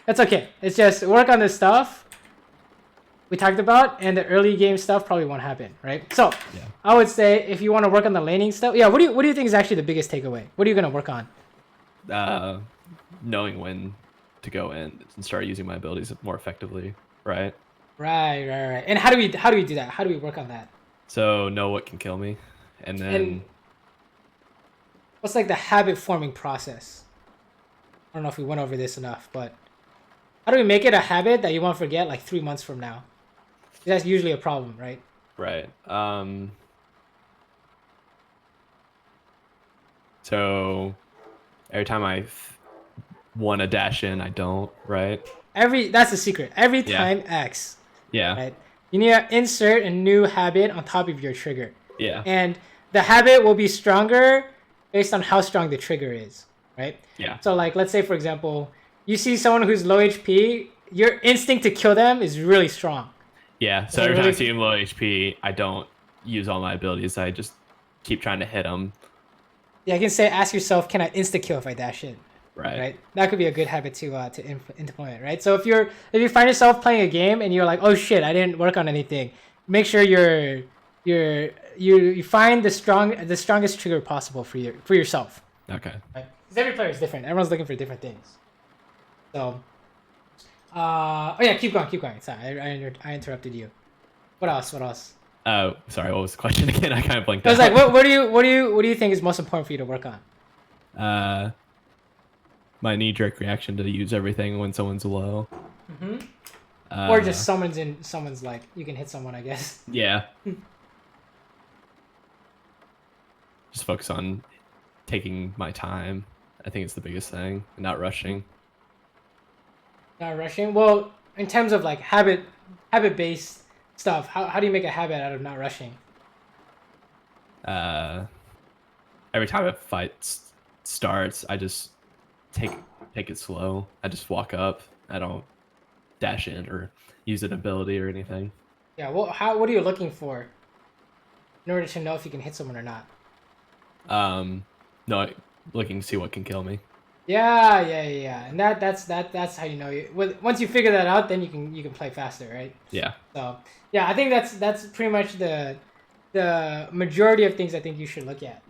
that's okay. It's just work on this stuff we talked about, and the early game stuff probably won't happen, right? So, I would say if you want to work on the laning stuff, what do you think is actually the biggest takeaway? What are you gonna work on? Knowing when to go in and start using my abilities more effectively, right? Right. And how do we do that? How do we work on that? So know what can kill me, and then what's like the habit forming process? I don't know if we went over this enough, but how do we make it a habit that you won't forget like 3 months from now? That's usually a problem, right? Right. So every time I want to dash in, I don't, right? That's the secret. Every time X. Yeah. Right? You need to insert a new habit on top of your trigger. Yeah. And the habit will be stronger based on how strong the trigger is, right? Yeah. So like, let's say for example, you see someone who's low HP, your instinct to kill them is really strong. Yeah, so every time I see him low HP, I don't use all my abilities. I just keep trying to hit him. Yeah, I can say, ask yourself, can I insta-kill if I dash in? Right. That could be a good habit to implement, right? So if you find yourself playing a game and you're like, oh shit, I didn't work on anything, make sure you find the strongest trigger possible for yourself. Okay. Right? Because every player is different. Everyone's looking for different things. So, keep going. Sorry, I interrupted you. What else? Oh, sorry. What was the question again? I kind of blanked out. I was out. like, what do you think is most important for you to work on? My knee-jerk reaction to use everything when someone's low. Mm-hmm. Or just someone's like, you can hit someone, I guess. Yeah. Just focus on taking my time. I think it's the biggest thing, and not rushing. Not rushing? Well, in terms of like habit-based stuff, how do you make a habit out of not rushing? Every time a fight starts, I just take it slow. I just walk up. I don't dash in or use an ability or anything. Yeah, well, what are you looking for in order to know if you can hit someone or not? No, looking to see what can kill me. Yeah, and that's how you know. Once you figure that out, then you can play faster, right? Yeah. So yeah, I think that's pretty much the majority of things I think you should look at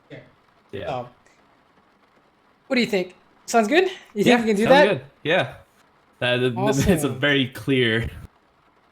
here. Yeah. So, what do you think? Sounds good? You think you can do that? Good. Yeah. Awesome. It's a very clear.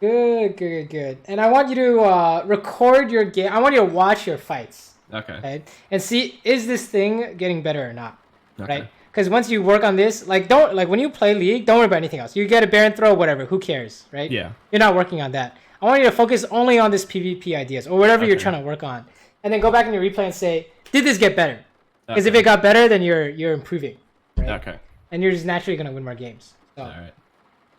Good. And I want you to record your game. I want you to watch your fights. Okay. Right? And see, is this thing getting better or not? Okay. Right? Because once you work on this, when you play League, don't worry about anything else. You get a Baron throw, whatever. Who cares, right? Yeah. You're not working on that. I want you to focus only on this PvP ideas or whatever you're trying to work on, and then go back in your replay and say, did this get better? Because if it got better, then you're improving. Right? Okay. And you're just naturally gonna win more games. So, all right.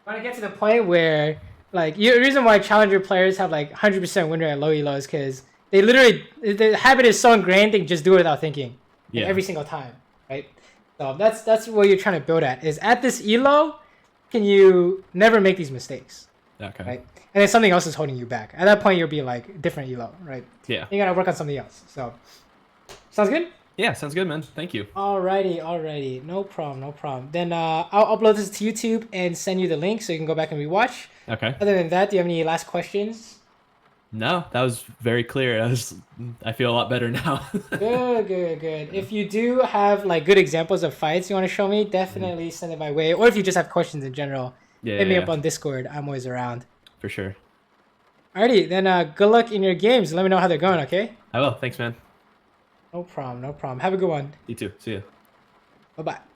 I want to get to the point where the reason why challenger players have 100% win rate at low elo is because they literally the habit is so ingrained they just do it without thinking. like, every single time, right? So that's what you're trying to build at. Is at this elo, can you never make these mistakes? Okay. Right. And then something else is holding you back. At that point, you'll be like different elo, right? Yeah. You gotta work on something else. So, sounds good. Yeah, sounds good, man. Thank you. Alrighty. No problem. Then I'll upload this to YouTube and send you the link so you can go back and rewatch. Okay. Other than that, do you have any last questions? No, that was very clear. I feel a lot better now. Good. If you do have like good examples of fights you want to show me, definitely send it my way. Or if you just have questions in general, hit me up on Discord. I'm always around. For sure. Alrighty, then good luck in your games. Let me know how they're going, okay? I will. Thanks, man. No problem. Have a good one. You too. See ya. Bye-bye.